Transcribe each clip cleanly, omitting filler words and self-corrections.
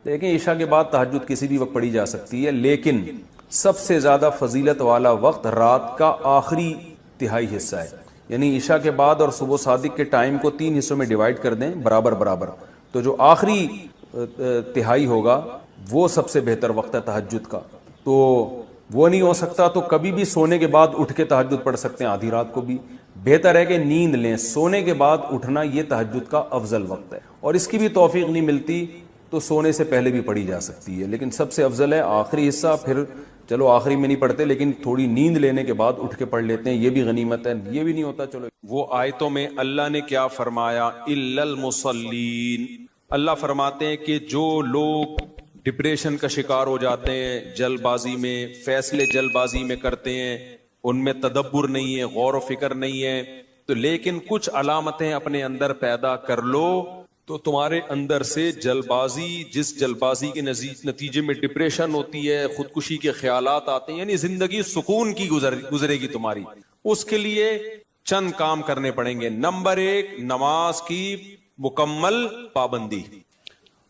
دیکھیں عشاء کے بعد تہجد کسی بھی وقت پڑھی جا سکتی ہے، لیکن سب سے زیادہ فضیلت والا وقت رات کا آخری تہائی حصہ ہے، یعنی عشاء کے بعد اور صبح صادق کے ٹائم کو 3 حصوں میں ڈیوائڈ کر دیں برابر برابر، تو جو آخری تہائی ہوگا وہ سب سے بہتر وقت ہے تہجد کا۔ تو وہ نہیں ہو سکتا تو کبھی بھی سونے کے بعد اٹھ کے تہجد پڑھ سکتے ہیں، آدھی رات کو بھی بہتر ہے کہ نیند لیں، سونے کے بعد اٹھنا یہ تہجد کا افضل وقت ہے، اور اس کی بھی توفیق نہیں ملتی تو سونے سے پہلے بھی پڑھی جا سکتی ہے، لیکن سب سے افضل ہے آخری حصہ۔ پھر چلو آخری میں نہیں پڑھتے لیکن تھوڑی نیند لینے کے بعد اٹھ کے پڑھ لیتے ہیں، یہ بھی غنیمت ہے، یہ بھی نہیں ہوتا چلو۔ وہ آیتوں میں اللہ نے کیا فرمایا؟ الا المصلین، اللہ فرماتے ہیں کہ جو لوگ ڈپریشن کا شکار ہو جاتے ہیں، جلد بازی میں فیصلے جلد بازی میں کرتے ہیں، ان میں تدبر نہیں ہے، غور و فکر نہیں ہے، تو لیکن کچھ علامتیں اپنے اندر پیدا کر لو تو تمہارے اندر سے جلد بازی، جس جلد بازی کے نتیجے میں ڈپریشن ہوتی ہے، خودکشی کے خیالات آتے ہیں، یعنی زندگی سکون کی گزرے گی تمہاری، اس کے لیے چند کام کرنے پڑیں گے۔ نمبر 1، نماز کی مکمل پابندی۔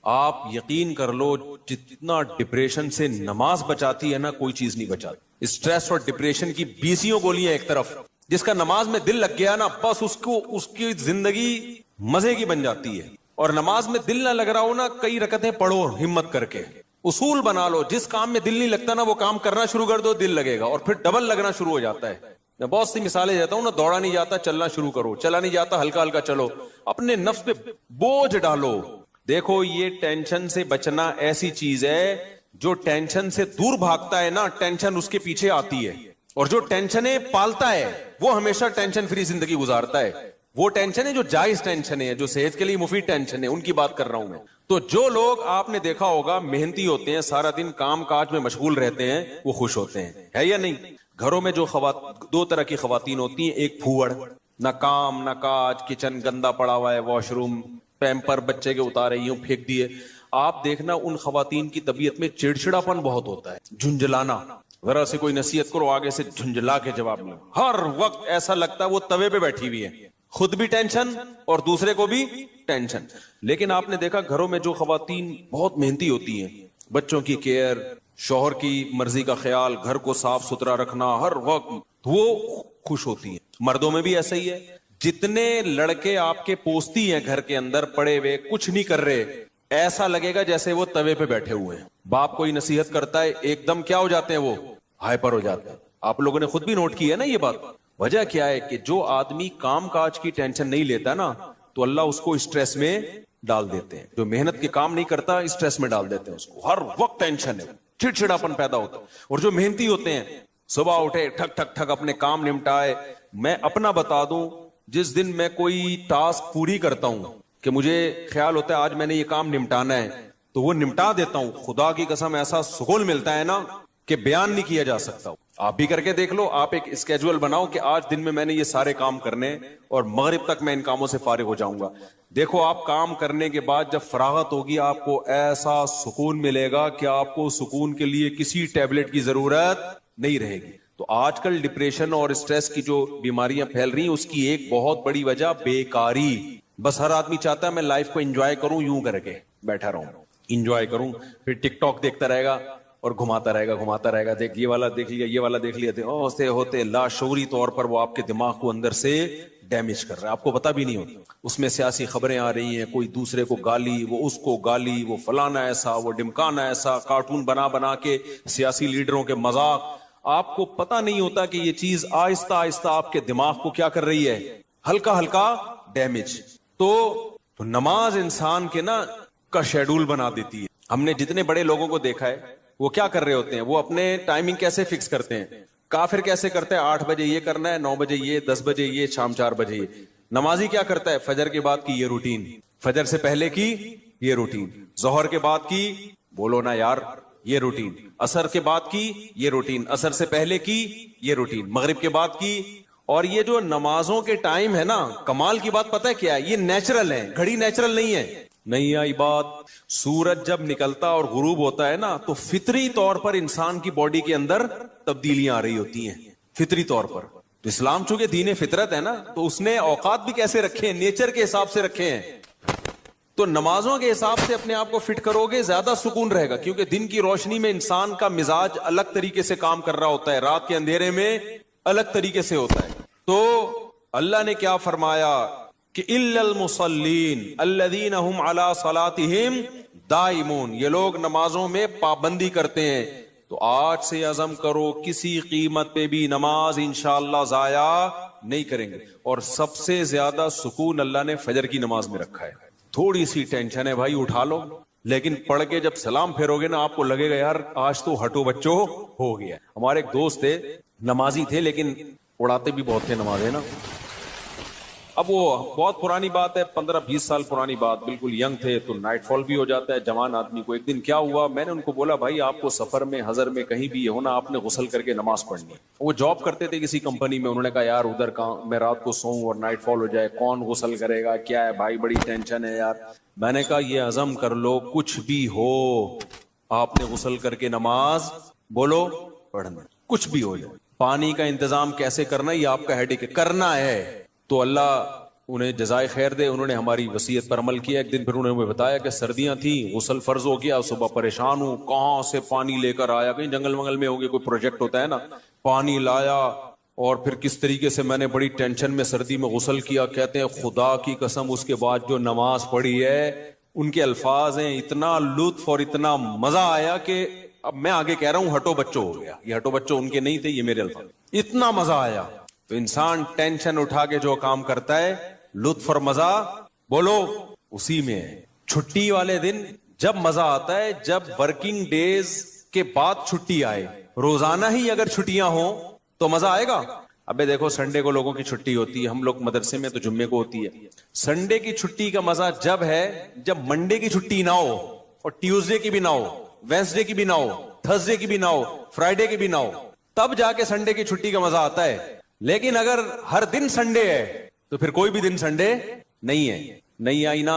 آپ یقین کر لو جتنا ڈپریشن سے نماز بچاتی ہے نا، کوئی چیز نہیں بچاتی۔ اسٹریس اور ڈپریشن کی 20 گولیاں ایک طرف، جس کا نماز میں دل لگ گیا نا، بس اس کی زندگی مزے کی بن جاتی ہے۔ اور نماز میں دل نہ لگ رہا ہو نا، کئی رکعتیں پڑھو ہمت کر کے، اصول بنا لو، جس کام میں دل نہیں لگتا نا وہ کام کرنا شروع کر دو، دل لگے گا، اور پھر ڈبل لگنا شروع ہو جاتا ہے۔ میں بہت سی مثالیں دیتا ہوں نا، دوڑا نہیں جاتا چلنا شروع کرو، چلا نہیں جاتا ہلکا ہلکا چلو، اپنے نفس پہ بوجھ ڈالو۔ دیکھو یہ ٹینشن سے بچنا ایسی چیز ہے، جو ٹینشن سے دور بھاگتا ہے نا، ٹینشن اس کے پیچھے آتی ہے، اور جو ٹینشنیں پالتا ہے وہ ہمیشہ ٹینشن فری زندگی گزارتا ہے۔ وہ ٹینشن ہے جو جائز ٹینشن ہے، جو صحت کے لیے مفید ٹینشن ہے، ان کی بات کر رہا ہوں میں۔ تو جو لوگ آپ نے دیکھا ہوگا محنتی ہوتے ہیں، سارا دن کام کاج میں مشغول رہتے ہیں، وہ خوش ہوتے ہیں، ہے یا نہیں؟ گھروں میں جو دو طرح کی خواتین ہوتی ہیں، ایک پھوڑ، نہ کام نہ کاج، کچن گندا پڑا ہوا ہے، واش روم پیمپر بچے کے اتارے یوں پھینک دیے۔ آپ دیکھنا ان خواتین کی طبیعت میں چڑچڑاپن بہت ہوتا ہے، جھنجھلانا، ذرا سے کوئی نصیحت کرو آگے سے جھنجھلا کے جواب میں، ہر وقت ایسا لگتا ہے وہ توے پہ بیٹھی ہوئی ہے، خود بھی ٹینشن اور دوسرے کو بھی ٹینشن۔ لیکن آپ نے دیکھا گھروں میں جو خواتین بہت محنتی ہوتی ہیں، بچوں کی کیئر، شوہر کی مرضی کا خیال، گھر کو صاف ستھرا رکھنا ہر وقت، وہ خوش ہوتی ہیں۔ مردوں میں بھی ایسا ہی ہے، جتنے لڑکے آپ کے پوستی ہیں گھر کے اندر پڑے ہوئے کچھ نہیں کر رہے، ایسا لگے گا جیسے وہ توے پہ بیٹھے ہوئے ہیں۔ باپ کوئی نصیحت کرتا ہے ایک دم کیا ہو جاتے ہیں، وہ ہائپر ہو جاتے ہیں۔ آپ لوگوں نے خود بھی نوٹ کی ہے نا یہ بات۔ وجہ کیا ہے کہ جو آدمی کام کاج کی ٹینشن نہیں لیتا نا، تو اللہ اس کو اسٹریس میں ڈال دیتے ہیں۔ جو محنت کے کام نہیں کرتا اسٹریس میں ڈال دیتے ہیں اس کو، ہر وقت ٹینشن ہے، چڑچڑاپن پیدا ہوتا ہے۔ اور جو محنتی ہوتے ہیں صبح اٹھے ٹھک ٹھک ٹھک اپنے کام نمٹائے۔ میں اپنا بتا دوں، جس دن میں کوئی ٹاسک پوری کرتا ہوں کہ مجھے خیال ہوتا ہے آج میں نے یہ کام نمٹانا ہے، تو وہ نمٹا دیتا ہوں، خدا کی قسم ایسا سکون ملتا ہے نا کہ بیان نہیں کیا جا سکتا۔ آپ بھی کر کے دیکھ لو، آپ ایک اسکیجول بناؤ کہ آج دن میں نے یہ سارے کام کرنے اور مغرب تک میں ان کاموں سے فارغ ہو جاؤں گا۔ دیکھو آپ کام کرنے کے بعد جب فراغت ہوگی آپ کو ایسا سکون ملے گا کہ آپ کو سکون کے لیے کسی ٹیبلٹ کی ضرورت نہیں رہے گی۔ تو آج کل ڈپریشن اور اسٹریس کی جو بیماریاں پھیل رہی ہیں، اس کی ایک بہت بڑی وجہ بیکاری۔ بس ہر آدمی چاہتا ہے میں لائف کو انجوائے کروں، یوں کر کے بیٹھا رہوں، انجوائے کروں، پھر ٹک ٹاک دیکھتا رہے گا اور گھماتا رہے گا، دیکھ یہ والا دیکھ لیا، یہ والا دیکھ لیا، ہوتے لاشعوری طور پر وہ آپ کے دماغ کو اندر سے ڈیمیج کر رہا ہے، آپ کو پتا بھی نہیں ہوتا۔ اس میں سیاسی خبریں آ رہی ہیں، کوئی دوسرے کو گالی، وہ اس کو گالی، وہ فلانا ایسا، وہ ڈمکانا ایسا، کارٹون بنا کے سیاسی لیڈروں کے مذاق۔ آپ کو پتا نہیں ہوتا کہ یہ چیز آہستہ آہستہ آپ کے دماغ کو کیا کر رہی ہے، ہلکا ہلکا ڈیمیج۔ تو نماز انسان کے نا کا شیڈول بنا دیتی ہے۔ ہم نے جتنے بڑے لوگوں کو دیکھا ہے، وہ کیا کر رہے ہوتے ہیں، وہ اپنے ٹائمنگ کیسے فکس کرتے ہیں۔ کافر کیسے کرتے ہیں، 8 بجے یہ کرنا ہے، 9 بجے یہ، 10 بجے یہ، شام 4 بجے یہ۔ نمازی کیا کرتا ہے، فجر کے بعد کی یہ روٹین، فجر سے پہلے کی یہ روٹین، ظہر کے بعد کی، بولو نا یار، یہ روٹین، عصر کے بعد کی یہ روٹین، عصر سے پہلے کی یہ روٹین، مغرب کے بعد کی۔ اور یہ جو نمازوں کے ٹائم ہے نا، کمال کی بات پتہ ہے کیا ہے، یہ نیچرل ہے، گھڑی نیچرل نہیں ہے۔ نہیں آئی بات، سورج جب نکلتا اور غروب ہوتا ہے نا، تو فطری طور پر انسان کی باڈی کے اندر تبدیلیاں آ رہی ہوتی ہیں، فطری طور پر۔ تو اسلام چونکہ دین فطرت ہے نا، تو اس نے اوقات بھی کیسے رکھے ہیں، نیچر کے حساب سے رکھے ہیں۔ تو نمازوں کے حساب سے اپنے آپ کو فٹ کرو گے زیادہ سکون رہے گا, کیونکہ دن کی روشنی میں انسان کا مزاج الگ طریقے سے کام کر رہا ہوتا ہے, رات کے اندھیرے میں الگ طریقے سے ہوتا ہے. تو اللہ نے کیا فرمایا کہ الا المصلین الذین هم علی صلاتہم دائمون, یہ لوگ نمازوں میں پابندی کرتے ہیں. تو آج سے عزم کرو کسی قیمت پہ بھی نماز انشاءاللہ ضائع نہیں کریں گے. اور سب سے زیادہ سکون اللہ نے فجر کی نماز میں رکھا ہے. تھوڑی سی ٹینشن ہے بھائی, اٹھا لو, لیکن پڑھ کے جب سلام پھیرو گے نا آپ کو لگے گا یار آج تو ہٹو بچو ہو گیا. ہمارے ایک دوست تھے, نمازی تھے لیکن اڑاتے بھی بہت تھے نمازیں نا. اب وہ بہت پرانی بات ہے, 15-20 سال پرانی بات, بالکل ینگ تھے تو نائٹ فال بھی ہو جاتا ہے جوان آدمی کو. ایک دن کیا ہوا, میں نے ان کو بولا بھائی آپ کو سفر میں حضر میں کہیں بھی ہونا, آپ نے غسل کر کے نماز پڑھنی ہے. وہ جاب کرتے تھے کسی کمپنی میں, انہوں نے کہا یار ادھر کہاں میں رات کو سوؤں اور نائٹ فال ہو جائے, کون غسل کرے گا, کیا ہے بھائی بڑی ٹینشن ہے یار. میں نے کہا یہ عزم کر لو کچھ بھی ہو آپ نے غسل کر کے نماز بولو پڑھنا, کچھ بھی ہو جائے. پانی کا انتظام کیسے کرنا یہ آپ کا ہیڈک ہے, کرنا ہے. تو اللہ انہیں جزائے خیر دے, انہوں نے ہماری وصیت پر عمل کیا. ایک دن پھر انہوں نے بتایا کہ سردیاں تھیں, غسل فرض ہو گیا, صبح پریشان ہوں کہاں سے پانی لے کر آیا, کہیں جنگل منگل میں ہو گیا کوئی پروجیکٹ ہوتا ہے نا, پانی لایا اور پھر کس طریقے سے میں نے بڑی ٹینشن میں سردی میں غسل کیا. کہتے ہیں خدا کی قسم اس کے بعد جو نماز پڑھی ہے, ان کے الفاظ ہیں, اتنا لطف اور اتنا مزہ آیا کہ اب میں آگے کہہ رہا ہوں ہٹو بچو ہو گیا. یہ ہٹو بچو ان کے نہیں تھے, یہ میرے الفاظ. اتنا مزہ آیا. تو انسان ٹینشن اٹھا کے جو کام کرتا ہے لطف اور مزہ بولو اسی میں ہے. چھٹی والے دن جب مزہ آتا ہے جب ورکنگ ڈیز کے بعد چھٹی آئے. روزانہ ہی اگر چھٹیاں ہوں تو مزہ آئے گا. ابے دیکھو سنڈے کو لوگوں کی چھٹی ہوتی ہے, ہم لوگ مدرسے میں تو جمعے کو ہوتی ہے. سنڈے کی چھٹی کا مزہ جب ہے جب منڈے کی چھٹی نہ ہو, اور ٹیوزڈے کی بھی نہ ہو, وینسڈے کی بھی نہ ہو, تھرسڈے کی بھی نہ ہو, فرائیڈے کی بھی نہ ہو, تب جا کے سنڈے کی چھٹی کا مزہ آتا ہے. لیکن اگر ہر دن سنڈے ہے تو پھر کوئی بھی دن سنڈے نہیں ہے. نہیں آئی نا,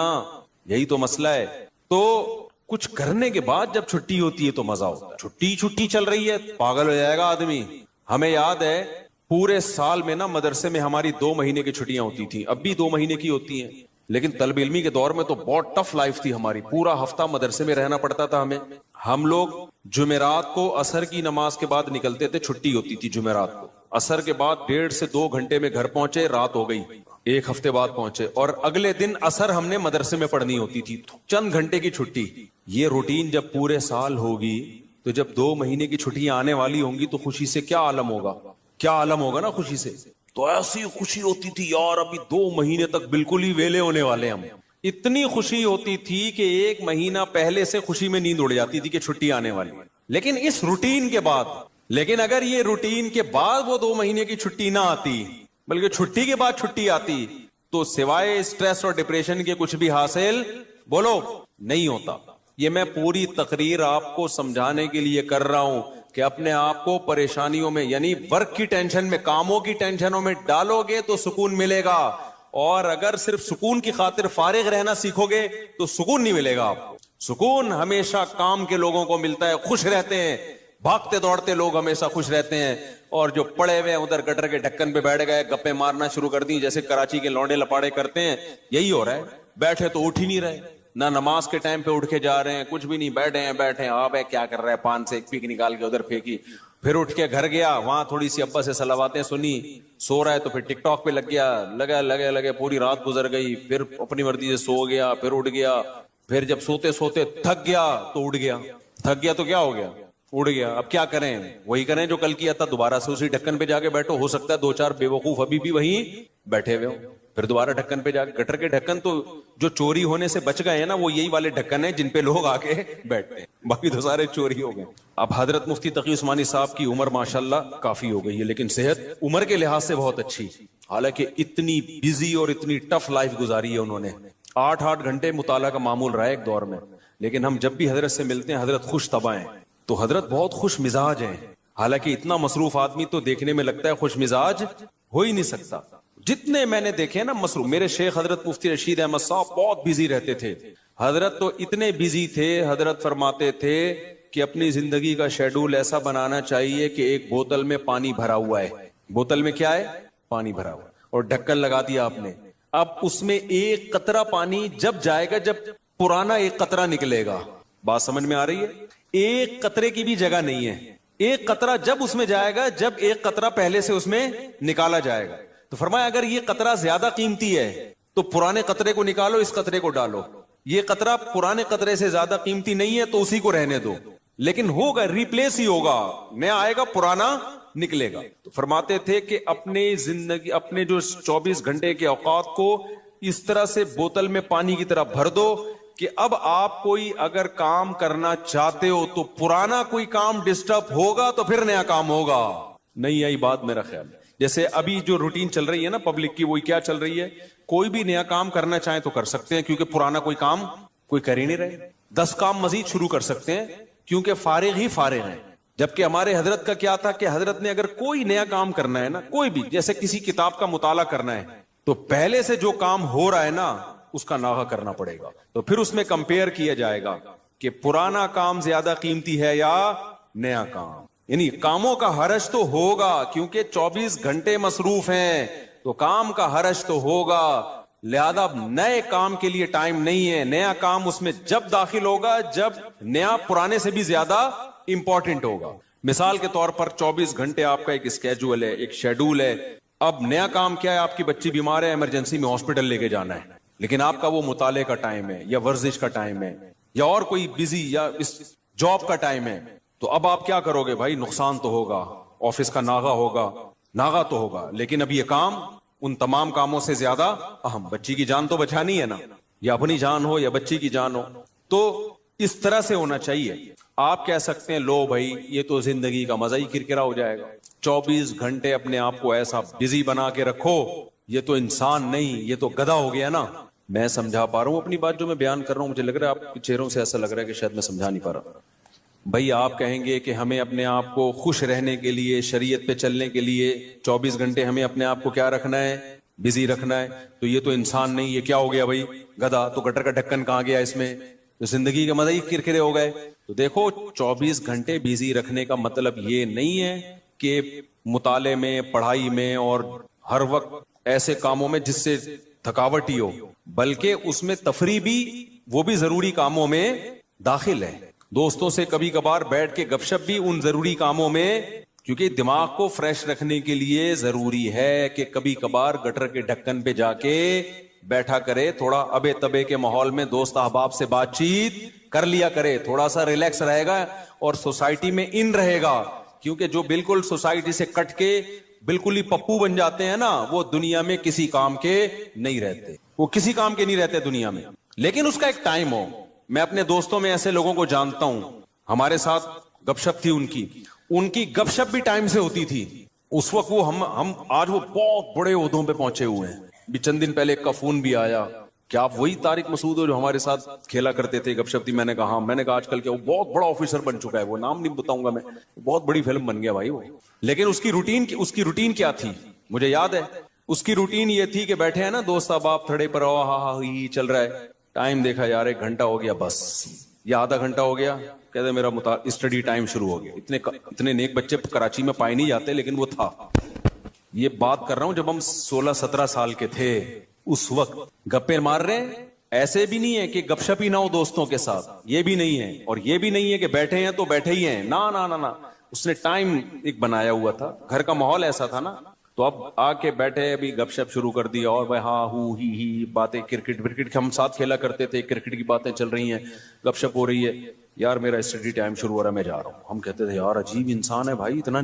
یہی تو مسئلہ ہے. تو کچھ کرنے کے بعد جب چھٹی ہوتی ہے تو مزہ ہوتا ہے. چھٹی چل رہی ہے پاگل ہو جائے گا آدمی. ہمیں یاد ہے پورے سال میں نا مدرسے میں ہماری 2 مہینے کی چھٹیاں ہوتی تھی, اب بھی 2 مہینے کی ہوتی ہیں, لیکن طالب علمی کے دور میں تو بہت ٹف لائف تھی ہماری. پورا ہفتہ مدرسے میں رہنا پڑتا تھا ہمیں. ہم لوگ جمعرات کو عصر کی نماز کے بعد نکلتے تھے, چھٹی ہوتی تھی جمعرات کو. عصر کے بعد 1.5 سے 2 گھنٹے میں گھر پہنچے, رات ہو گئی. 1 ہفتے بعد پہنچے, اور اگلے دن عصر ہم نے مدرسے میں پڑھنی ہوتی تھی. چند گھنٹے کی چھٹی. یہ روٹین جب پورے سال ہوگی تو جب 2 مہینے کی چھٹیاں آنے والی ہوں گی تو خوشی سے کیا عالم ہوگا, کیا عالم ہوگا نا خوشی سے. تو ایسی خوشی ہوتی تھی یار ابھی 2 مہینے تک بالکل ہی ویلے ہونے والے ہم. اتنی خوشی ہوتی تھی کہ 1 مہینہ پہلے سے خوشی میں نیند اڑ جاتی تھی کہ چھٹی آنے والی. لیکن اس روٹین کے بعد, لیکن اگر یہ روٹین کے بعد وہ 2 مہینے کی چھٹی نہ آتی بلکہ چھٹی کے بعد چھٹی آتی تو سوائے اسٹریس اور ڈپریشن کے کچھ بھی حاصل بولو نہیں ہوتا. یہ میں پوری تقریر آپ کو سمجھانے کے لیے کر رہا ہوں کہ اپنے آپ کو پریشانیوں میں یعنی ورک کی ٹینشن میں, کاموں کی ٹینشنوں میں ڈالو گے تو سکون ملے گا, اور اگر صرف سکون کی خاطر فارغ رہنا سیکھو گے تو سکون نہیں ملے گا آپ کو. سکون ہمیشہ کام کے لوگوں کو ملتا ہے, خوش رہتے ہیں, بھاگتے دوڑتے لوگ ہمیشہ خوش رہتے ہیں. اور جو پڑے ہوئے ادھر گٹر کے ڈھکن پہ بیٹھ گئے, گپے مارنا شروع کر دی جیسے کراچی کے لونڈے لپاڑے کرتے ہیں, یہی ہو رہا ہے. بیٹھے تو اٹھ ہی نہیں رہے, نہ نماز کے ٹائم پہ اٹھ کے جا رہے ہیں, کچھ بھی نہیں, بیٹھے آپ کیا کر رہے ہیں, پان سے ایک پیک نکال کے ادھر پھینکی, پھر اٹھ کے گھر گیا, وہاں تھوڑی سی ابا سے صلواتیں سنی, سو رہا ہے تو پھر ٹک ٹاک پہ لگ گیا, لگے پوری رات گزر گئی, پھر اپنی مرضی سے سو گیا, پھر اٹھ گیا, پھر جب سوتے سوتے تھک گیا تو اٹھ گیا, تھک گیا تو کیا ہو گیا, اڑ گیا. اب کیا کریں, وہی کریں جو کل کیا تھا, دوبارہ سے اسی ڈھکن پہ جا کے بیٹھو. ہو سکتا ہے 2-4 بے وقوف ابھی بھی وہیں بیٹھے ہوئے ہو, پھر دوبارہ ڈھکن پہ جا کے. گٹر کے ڈھکن تو جو چوری ہونے سے بچ گئے ہیں نا وہ یہی والے ڈھکن ہیں جن پہ لوگ آ کے بیٹھتے ہیں, باقی تو سارے چوری ہو گئے. اب حضرت مفتی تقی عثمانی صاحب کی عمر ماشاءاللہ کافی ہو گئی ہے, لیکن صحت عمر کے لحاظ سے بہت اچھی, حالانکہ اتنی بزی اور اتنی ٹف لائف گزاری ہے انہوں نے. 8 گھنٹے مطالعہ کا معمول رہا ہے ایک دور میں, لیکن ہم جب بھی حضرت سے ملتے ہیں حضرت خوش طبع ہیں. تو حضرت بہت خوش مزاج ہیں, حالانکہ اتنا مصروف آدمی تو دیکھنے میں لگتا ہے خوش مزاج ہو ہی نہیں سکتا. جتنے میں نے دیکھے نا مصروف, میرے شیخ حضرت مفتی رشید احمد صاحب بہت بزی رہتے تھے. حضرت تو اتنے بزی تھے, حضرت فرماتے تھے کہ اپنی زندگی کا شیڈول ایسا بنانا چاہیے کہ ایک بوتل میں پانی بھرا ہوا ہے, بوتل میں کیا ہے, پانی بھرا ہوا, اور ڈھکن لگا دیا آپ نے. اب اس میں ایک قطرہ پانی جب جائے گا جب پرانا ایک قطرہ نکلے گا. بات سمجھ میں آ رہی ہے؟ ایک قطرے کی بھی جگہ نہیں ہے. ایک قطرہ جب اس میں جائے گا جب ایک قطرہ پہلے سے اس میں نکالا جائے گا. تو فرمایا اگر یہ قطرہ زیادہ قیمتی ہے تو پرانے قطرے کو نکالو, اس قطرے کو ڈالو. یہ قطرہ پرانے قطرے سے زیادہ قیمتی نہیں ہے تو اسی کو رہنے دو, لیکن ہوگا ریپلیس ہی ہوگا, نیا آئے گا پرانا نکلے گا. تو فرماتے تھے کہ اپنے زندگی, اپنے جو 24 گھنٹے کے اوقات کو اس طرح سے بوتل میں پانی کی طرح بھر دو کہ اب آپ کوئی اگر کام کرنا چاہتے ہو تو پرانا کوئی کام ڈسٹرب ہوگا تو پھر نیا کام ہوگا. نہیں آئی بات میرا خیال. جیسے ابھی جو روٹین چل رہی ہے نا پبلک کی, وہی کیا چل رہی ہے, کوئی بھی نیا کام کرنا چاہیں تو کر سکتے ہیں کیونکہ پرانا کوئی کام کوئی کر ہی نہیں رہے. 10 کام مزید شروع کر سکتے ہیں کیونکہ فارغ ہی فارغ ہیں. جبکہ ہمارے حضرت کا کیا تھا کہ حضرت نے اگر کوئی نیا کام کرنا ہے نا, کوئی بھی, جیسے کسی کتاب کا مطالعہ کرنا ہے تو پہلے سے جو کام ہو رہا ہے نا اس کا ناغہ کرنا پڑے گا. تو پھر اس میں کمپیئر کیا جائے گا کہ پرانا کام زیادہ قیمتی ہے یا نیا کام. یعنی کاموں کا حرج تو ہوگا کیونکہ 24 گھنٹے مصروف ہیں تو کام کا حرج تو ہوگا, لہذا نئے کام کے لیے ٹائم نہیں ہے. نیا کام اس میں جب داخل ہوگا جب نیا پرانے سے بھی زیادہ امپورٹنٹ ہوگا. مثال کے طور پر 24 گھنٹے آپ کا ایک اسکیجول ہے, ایک شیڈول ہے. اب نیا کام کیا ہے, آپ کی بچی بیمار ہے, ایمرجنسی میں ہاسپٹل لے کے جانا ہے, لیکن آپ کا وہ مطالعے کا ٹائم ہے یا ورزش کا ٹائم ہے یا اور کوئی بزی یا جاب کا ٹائم ہے. تو اب آپ کیا کرو گے بھائی, نقصان تو ہوگا, آفس کا ناغہ ہوگا, ناغہ تو ہوگا, لیکن اب یہ کام ان تمام کاموں سے زیادہ اہم. بچی کی جان تو بچانی ہے نا, یا اپنی جان ہو یا بچی کی جان ہو. تو اس طرح سے ہونا چاہیے. آپ کہہ سکتے ہیں لو بھائی یہ تو زندگی کا مزہ ہی کرکرا ہو جائے گا, 24 گھنٹے اپنے آپ کو ایسا بزی بنا کے رکھو, یہ تو انسان نہیں, یہ تو گدھا ہو گیا نا. میں سمجھا پا رہا ہوں اپنی بات جو میں بیان کر رہا ہوں, مجھے لگ رہا ہے آپ کے چہروں سے ایسا لگ رہا ہے کہ شاید میں سمجھا نہیں پا رہا. بھائی آپ کہیں گے کہ ہمیں اپنے آپ کو خوش رہنے کے لیے, شریعت پہ چلنے کے لیے 24 گھنٹے ہمیں اپنے آپ کو کیا رکھنا ہے, بزی رکھنا ہے. تو یہ تو انسان نہیں, یہ کیا ہو گیا بھائی, گدھا. تو گٹر کا ڈھکن کہاں گیا اس میں, تو زندگی کے مزہ ہی کرکرے ہو گئے. تو دیکھو 24 گھنٹے بزی رکھنے کا مطلب یہ نہیں ہے کہ مطالعے میں, پڑھائی میں اور ہر وقت ایسے کاموں میں جس سے تھکاوٹ ہی ہو, بلکہ اس میں تفریح بھی, وہ بھی ضروری کاموں میں داخل ہے. دوستوں سے کبھی کبھار بیٹھ کے گپ شپ بھی ان ضروری کاموں میں, کیونکہ دماغ کو فریش رکھنے کے لیے ضروری ہے کہ کبھی کبھار گٹر کے ڈھکن پہ جا کے بیٹھا کرے, تھوڑا ابے تبے کے ماحول میں دوست احباب سے بات چیت کر لیا کرے, تھوڑا سا ریلیکس رہے گا اور سوسائٹی میں ان رہے گا. کیونکہ جو بالکل سوسائٹی سے کٹ کے بالکل ہی پپو بن جاتے ہیں نا, وہ دنیا میں کسی کام کے نہیں رہتے, وہ کسی کام کے نہیں رہتے دنیا میں. لیکن اس کا ایک ٹائم ہو. میں اپنے دوستوں میں ایسے لوگوں کو جانتا ہوں, ہمارے ساتھ گپ شپ تھی ان کی گپ شپ بھی ٹائم سے ہوتی تھی. اس وقت وہ ہم آج وہ بہت بڑے عہدوں پہ پہنچے ہوئے ہیں. بھی چند دن پہلے ایک کا فون بھی آیا, کیا آپ وہی طارق مسعود ہو جو ہمارے ساتھ کھیلا کرتے تھے, گپ شپ تھی. میں نے کہا ہاں. میں نے کہا آج کل کیا وہ بہت بڑا آفیسر بن چکا ہے, وہ نام نہیں بتاؤں گا میں, بہت بڑی فلم بن گیا بھائی وہ. لیکن اس کی روٹین کیا تھی مجھے یاد ہے. اس کی روٹین یہ تھی کہ بیٹھے ہیں نا دوست احباب تھڑے پر, ہی چل رہا ہے, ٹائم دیکھا یار 1 گھنٹہ ہو گیا بس, یا آدھا گھنٹہ ہو گیا, کہتے میرا اسٹڈی ٹائم شروع ہو گیا. اتنے نیک بچے کراچی میں پائے نہیں جاتے, لیکن وہ تھا. یہ بات کر رہا ہوں جب ہم 16-17 سال کے تھے, اس وقت گپے مار رہے ہیں. ایسے بھی نہیں ہے کہ گپ شپ ہی نہ ہو دوستوں کے ساتھ, یہ بھی نہیں ہے. اور یہ بھی نہیں ہے کہ بیٹھے ہیں تو بیٹھے ہی ہیں, نا نا نا نا. اس نے ٹائم ایک بنایا ہوا تھا, گھر کا ماحول ایسا تھا نا. تو اب آ کے بیٹھے, ابھی گپ شپ شروع کر دی, اور بھائی ہاں ہو ہی باتیں, کرکٹ ہم ساتھ کھیلا کرتے تھے, کرکٹ کی باتیں چل رہی ہیں, گپ شپ ہو رہی ہے. یار میرا اسٹڈی ٹائم شروع ہو رہا ہے, میں جا رہا ہوں. ہم کہتے تھے یار عجیب انسان ہے بھائی, اتنا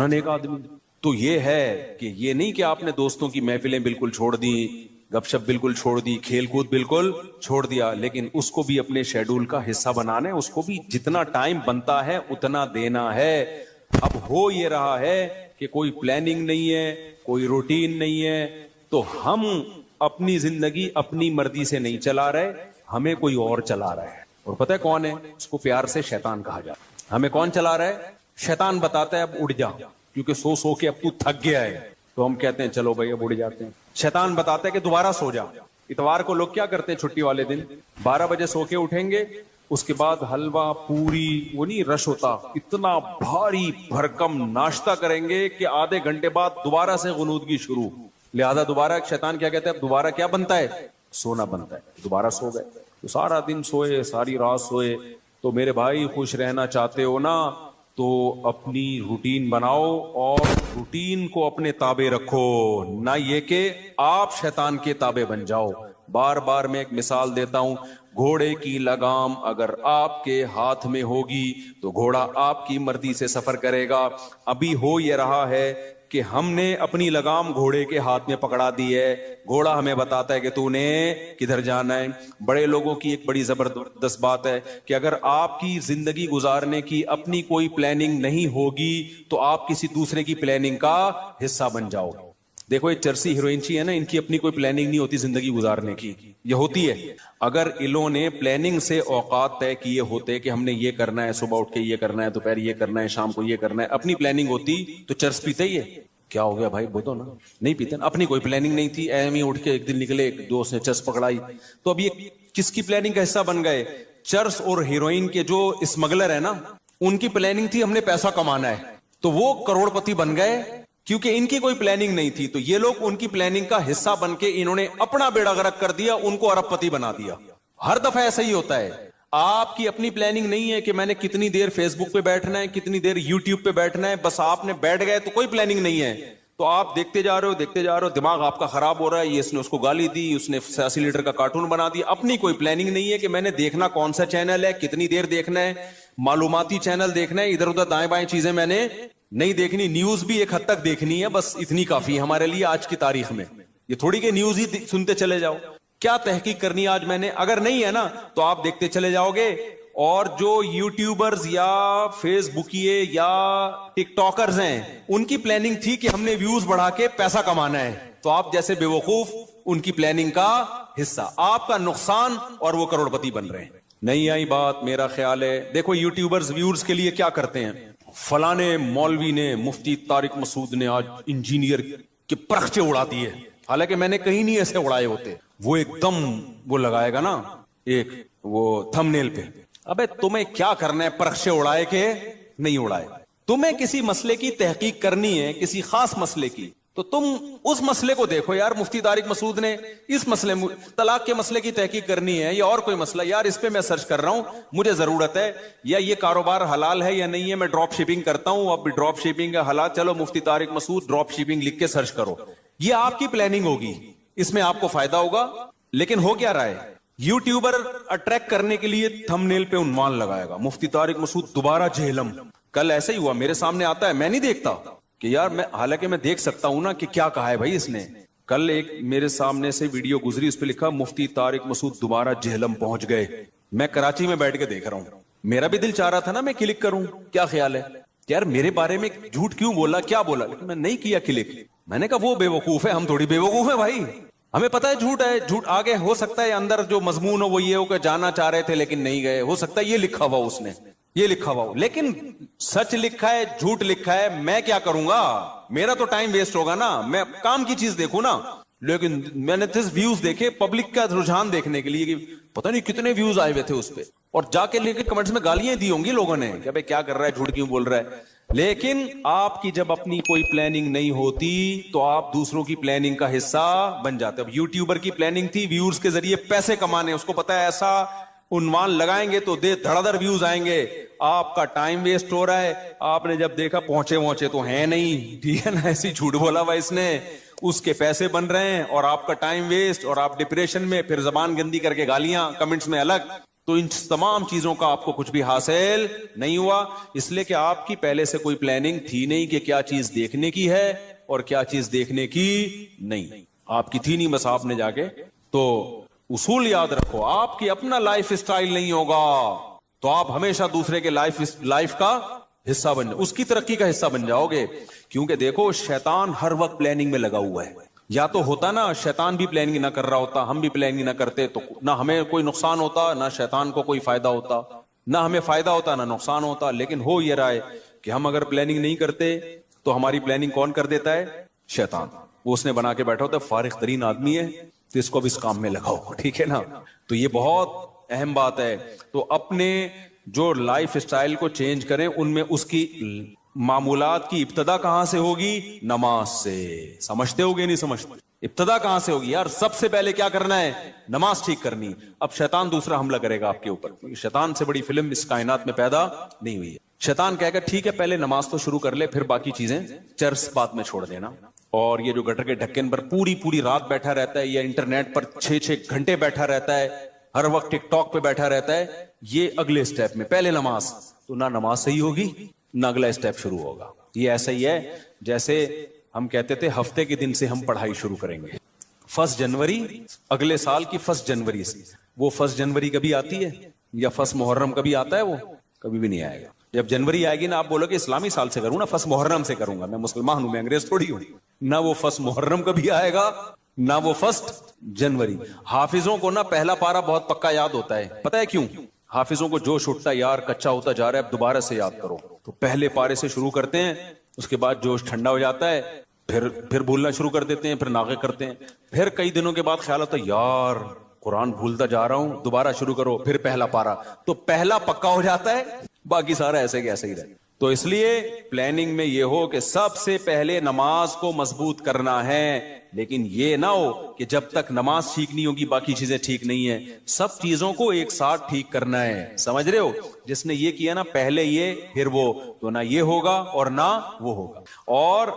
نیک آدمی. تو یہ ہے کہ یہ نہیں کہ آپ نے دوستوں کی محفلیں بالکل چھوڑ دی, گپ شپ بالکل چھوڑ دی, کھیل کود بالکل چھوڑ دیا, لیکن اس کو بھی اپنے شیڈول کا حصہ بنانا ہے. اس کو بھی جتنا ٹائم بنتا ہے اتنا دینا ہے. اب ہو یہ رہا ہے کہ کوئی پلاننگ نہیں ہے, کوئی روٹین نہیں ہے, تو ہم اپنی زندگی اپنی مرضی سے نہیں چلا رہے, ہمیں کوئی اور چلا رہا ہے. اور پتہ ہے کون ہے, اس کو پیار سے شیطان کہا جاتا ہے. ہمیں کون چلا رہا ہے, شیطان بتاتا ہے اب اڑ جا, کیونکہ سو کے اب تو تھک گیا ہے. تو ہم کہتے ہیں چلو بھائی اب اڑ جاتے ہیں. شیطان بتاتا ہے کہ دوبارہ سو جا. اتوار کو لوگ کیا کرتے ہیں چھٹی والے دن, 12 بجے سو کے اٹھیں گے, اس کے بعد حلوہ پوری, وہ نہیں رش ہوتا, اتنا بھاری بھرکم ناشتہ کریں گے کہ آدھے گھنٹے بعد دوبارہ سے غنودگی شروع. لہذا دوبارہ شیطان کیا کہتا ہے, اب دوبارہ کیا بنتا ہے, سونا بنتا ہے. دوبارہ سو گئے تو سارا دن سوئے, ساری رات سوئے. تو میرے بھائی خوش رہنا چاہتے ہو نا تو اپنی روٹین بناؤ اور روٹین کو اپنے تابع رکھو, نہ یہ کہ آپ شیطان کے تابع بن جاؤ. بار بار میں ایک مثال دیتا ہوں, گھوڑے کی لگام اگر آپ کے ہاتھ میں ہوگی تو گھوڑا آپ کی مرضی سے سفر کرے گا. ابھی ہو یہ رہا ہے کہ ہم نے اپنی لگام گھوڑے کے ہاتھ میں پکڑا دی ہے, گھوڑا ہمیں بتاتا ہے کہ تو نے کدھر جانا ہے. بڑے لوگوں کی ایک بڑی زبردست بات ہے کہ اگر آپ کی زندگی گزارنے کی اپنی کوئی پلاننگ نہیں ہوگی تو آپ کسی دوسرے کی پلاننگ کا حصہ بن جاؤ. دیکھو یہ چرسی ہیروئنچی ہے نا, ان کی اپنی کوئی پلاننگ نہیں ہوتی زندگی گزارنے کی, یہ ہوتی ہے اگر انہوں نے پلاننگ سے اوقات طے کیے ہوتے کہ ہم نے یہ کرنا ہے, صبح اٹھ کے یہ کرنا ہے, دوپہر یہ کرنا ہے, شام کو یہ کرنا ہے, اپنی پلاننگ ہوتی تو چرس پیتے ہی ہے. کیا ہو گیا بھائی, بولو نا, نہیں پیتے نا. اپنی کوئی پلاننگ نہیں تھی, ایم ہی اٹھ کے ایک دن نکلے, ایک دوست نے چرس پکڑائی. تو اب یہ کس کی پلاننگ کا حصہ بن گئے؟ چرس اور ہیروئن کے جو اسمگلر ہے نا, ان کی پلاننگ تھی ہم نے پیسہ کمانا ہے, تو وہ کروڑ پتی بن گئے کیونکہ ان کی کوئی پلاننگ نہیں تھی. تو یہ لوگ ان کی پلاننگ کا حصہ بن کے انہوں نے اپنا بیڑا غرق کر دیا, ان کو ارب پتی بنا دیا. ہر دفعہ ایسا ہی ہوتا ہے. آپ کی اپنی پلاننگ نہیں ہے کہ میں نے کتنی دیر فیس بک پہ بیٹھنا ہے, کتنی دیر یوٹیوب پہ بیٹھنا ہے, بس آپ نے بیٹھ گئے تو کوئی پلاننگ نہیں ہے. تو آپ دیکھتے جا رہے ہو, دماغ آپ کا خراب ہو رہا ہے. یہ اس نے اس کو گالی دی, اس نے 86 لیٹر کا کارٹون بنا دیا. اپنی کوئی پلاننگ نہیں ہے کہ میں نے دیکھنا کون سا چینل ہے, کتنی دیر دیکھنا ہے, معلوماتی چینل دیکھنا ہے, ادھر ادھر دائیں بائیں چیزیں میں نے نہیں دیکھنی. نیوز بھی ایک حد تک دیکھنی ہے, بس اتنی کافی ہے ہمارے لیے آج کی تاریخ میں. یہ تھوڑی کہ نیوز ہی سنتے چلے جاؤ. کیا تحقیق کرنی آج میں نے, اگر نہیں ہے نا تو آپ دیکھتے چلے جاؤ گے. اور جو یوٹیوبرز یا فیس بکیے یا ٹک ٹاکرز ہیں, ان کی پلاننگ تھی کہ ہم نے ویوز بڑھا کے پیسہ کمانا ہے, تو آپ جیسے بے وقوف ان کی پلاننگ کا حصہ, آپ کا نقصان, اور وہ کروڑ پتی بن رہے ہیں. نہیں آئی بات, میرا خیال ہے. دیکھو یوٹیوبرز ویورز کے لیے کیا کرتے ہیں, فلانے مولوی نے, مفتی طارق مسعود نے آج انجینئر کے پرخچے اڑا دیے, حالانکہ میں نے کہیں نہیں ایسے اڑائے ہوتے. وہ ایک دم وہ لگائے گا نا ایک وہ تھم نیل پہ, ابے تمہیں کیا کرنا ہے پرخچے اڑائے کے نہیں اڑائے. تمہیں کسی مسئلے کی تحقیق کرنی ہے, کسی خاص مسئلے کی, تو تم اس مسئلے کو دیکھو. یار مفتی طارق مسعود نے اس مسئلے, طلاق کے مسئلے کی تحقیق کرنی ہے یا اور کوئی مسئلہ, یار اس پہ میں سرچ کر رہا ہوں, مجھے ضرورت ہے, یا یہ کاروبار حلال ہے یا نہیں ہے, میں ڈراپ شپنگ کرتا ہوں, اب ڈراپ شپنگ ہے حلال, چلو مفتی طارق مسعود ڈراپ شپنگ لکھ کے سرچ کرو. یہ آپ کی پلاننگ ہوگی, اس میں آپ کو فائدہ ہوگا. لیکن ہو کیا رہا ہے, یوٹیوبر اٹریکٹ کرنے کے لیے تھم نیل پہ عنوان لگائے گا, مفتی طارق مسعود دوبارہ جہلم. کل ایسا ہی ہوا, میرے سامنے آتا ہے, میں نہیں دیکھتا کہ یار میں, حالانکہ میں دیکھ سکتا ہوں نا کہ کیا کہا ہے بھائی اس نے. کل ایک میرے سامنے سے ویڈیو گزری, اس پہ لکھا مفتی طارق مسعود دوبارہ جہلم پہنچ گئے. میں کراچی میں بیٹھ کے دیکھ رہا ہوں, میرا بھی دل چاہ رہا تھا نا میں کلک کروں, کیا خیال ہے یار میرے بارے میں جھوٹ کیوں بولا, کیا بولا, لیکن میں نہیں کیا کلک. میں نے کہا وہ بے وقوف ہے, ہم تھوڑی بے وقوف ہیں بھائی, ہمیں پتا ہے جھوٹ ہے. جھوٹ آگے ہو سکتا ہے اندر جو مضمون ہو وہ یہ ہو کہ جانا چاہ رہے تھے لیکن نہیں گئے, ہو سکتا ہے یہ لکھا ہوا اس نے, یہ لکھا ہوا, لیکن سچ لکھا ہے جھوٹ لکھا ہے, میں کیا کروں گا, میرا تو ٹائم ویسٹ ہوگا نا, میں کام کی چیز دیکھوں نا. لیکن میں نے ویوز دیکھے, پبلک کا رجحان دیکھنے کے لیے کہ پتہ نہیں کتنے ویوز آئے ہوئے تھے اس پہ, اور جا کے لے کے کمنٹس میں گالیاں دی ہوں گی لوگوں نے کہ بھائی کیا کر رہا ہے, جھوٹ کیوں بول رہا ہے. لیکن آپ کی جب اپنی کوئی پلاننگ نہیں ہوتی تو آپ دوسروں کی پلاننگ کا حصہ بن جاتے. اب یوٹیوبر کی پلاننگ تھی ویورز کے ذریعے پیسے کمانے, اس کو پتا ہے ایسا عنوان لگائیں گے تو دھڑ دھڑ ویوز آئیں گے, آپ کا ٹائم ویسٹ ہو رہا ہے. آپ نے جب دیکھا پہنچے تو ہیں نہیں, ٹھیک ہے نا, ایسی جھوٹ بولا ہوا اس نے, اس کے پیسے بن رہے ہیں اور آپ کا ٹائم ویسٹ, اور آپ ڈپریشن میں, پھر زبان گندی کر کے گالیاں کمنٹس میں الگ. تو ان تمام چیزوں کا آپ کو کچھ بھی حاصل نہیں ہوا, اس لیے کہ آپ کی پہلے سے کوئی پلاننگ تھی نہیں کہ کیا چیز دیکھنے کی ہے اور کیا چیز دیکھنے کی نہیں, آپ کی تھی نہیں, بس آپ نے جا کے. تو اصول یاد رکھو, آپ کی اپنا لائف اسٹائل نہیں ہوگا تو آپ ہمیشہ دوسرے کے لائف کا حصہ بن جاؤ, اس کی ترقی کا حصہ بن جاؤ گے. کیونکہ دیکھو شیطان ہر وقت پلاننگ میں لگا ہوا ہے. یا تو ہوتا نا شیطان بھی پلاننگ نہ کر رہا ہوتا, ہم بھی پلاننگ نہ کرتے, تو نہ ہمیں کوئی نقصان ہوتا, نہ شیطان کو کوئی فائدہ ہوتا, نہ ہمیں فائدہ ہوتا نہ نقصان ہوتا. لیکن ہو یہ رہا ہے کہ ہم اگر پلاننگ نہیں کرتے تو ہماری پلاننگ کون کر دیتا ہے, شیطان. وہ اس نے بنا کے بیٹھا ہوتا ہے, فارغ ترین آدمی ہے تو اس کو بھی اس کام میں لگاؤ, ٹھیک ہے نا. تو یہ بہت اہم بات ہے. تو اپنے جو لائف اسٹائل کو چینج کریں, ان میں اس کی معمولات کی ابتدا کہاں سے ہوگی, نماز سے. سمجھتے ہوگے نہیں سمجھتے؟ ابتدا کہاں سے ہوگی یار؟ سب سے پہلے کیا کرنا ہے؟ نماز ٹھیک کرنی. اب شیطان دوسرا حملہ کرے گا آپ کے اوپر. شیطان سے بڑی فلم اس کائنات میں پیدا نہیں ہوئی ہے. شیطان کہے گا ٹھیک ہے پہلے نماز تو شروع کر لے, پھر باقی چیزیں چرس بعد میں چھوڑ دینا. اور یہ جو گٹر کے ڈھکن پر پوری رات بیٹھا رہتا ہے, یا انٹرنیٹ پر 6 گھنٹے بیٹھا رہتا ہے, ہر وقت ٹک ٹاک پہ بیٹھا رہتا ہے, یہ اگلے اسٹیپ میں. پہلے نماز, تو نہ نماز صحیح ہوگی نہ اگلا اسٹیپ شروع ہوگا. یہ ایسا ہی ہے جیسے ہم کہتے تھے ہفتے کے دن سے ہم پڑھائی شروع کریں گے, 1 جنوری اگلے سال کی 1 جنوری سے. وہ 1 جنوری کبھی آتی ہے یا 1 محرم کبھی آتا ہے؟ وہ کبھی بھی نہیں آئے گا. جب جنوری آئے گی نا, آپ بولو کہ اسلامی سال سے کروں نا, 1 محرم سے کروں گا, میں مسلمان ہوں, میں انگریز تھوڑی ہوں. نہ وہ 1 محرم کبھی آئے گا نہ وہ 1 جنوری. حافظوں کو نا پہلا پارا بہت پکا یاد ہوتا ہے, پتہ ہے کیوں؟ حافظوں کو جوش اٹھتا ہے یار کچا ہوتا جا رہا ہے, اب دوبارہ سے یاد کرو, تو پہلے پارے سے شروع کرتے ہیں, اس کے بعد جوش ٹھنڈا ہو جاتا ہے, پھر بھولنا شروع کر دیتے ہیں, پھر ناغے کرتے ہیں, پھر کئی دنوں کے بعد خیال ہوتا ہے یار قرآن بھولتا جا رہا ہوں, دوبارہ شروع کرو, پھر پہلا پارا, تو پہلا پکا ہو جاتا ہے, باقی سارا ایسے کہ ایسے ہی رہے. تو اس لیے پلاننگ میں یہ ہو کہ سب سے پہلے نماز کو مضبوط کرنا ہے, لیکن یہ نہ ہو کہ جب تک نماز ٹھیک نہیں ہوگی باقی چیزیں ٹھیک نہیں ہیں. سب چیزوں کو ایک ساتھ ٹھیک کرنا ہے, سمجھ رہے ہو؟ جس نے یہ کیا نا پہلے یہ پھر وہ, تو نہ یہ ہوگا اور نہ وہ ہوگا. اور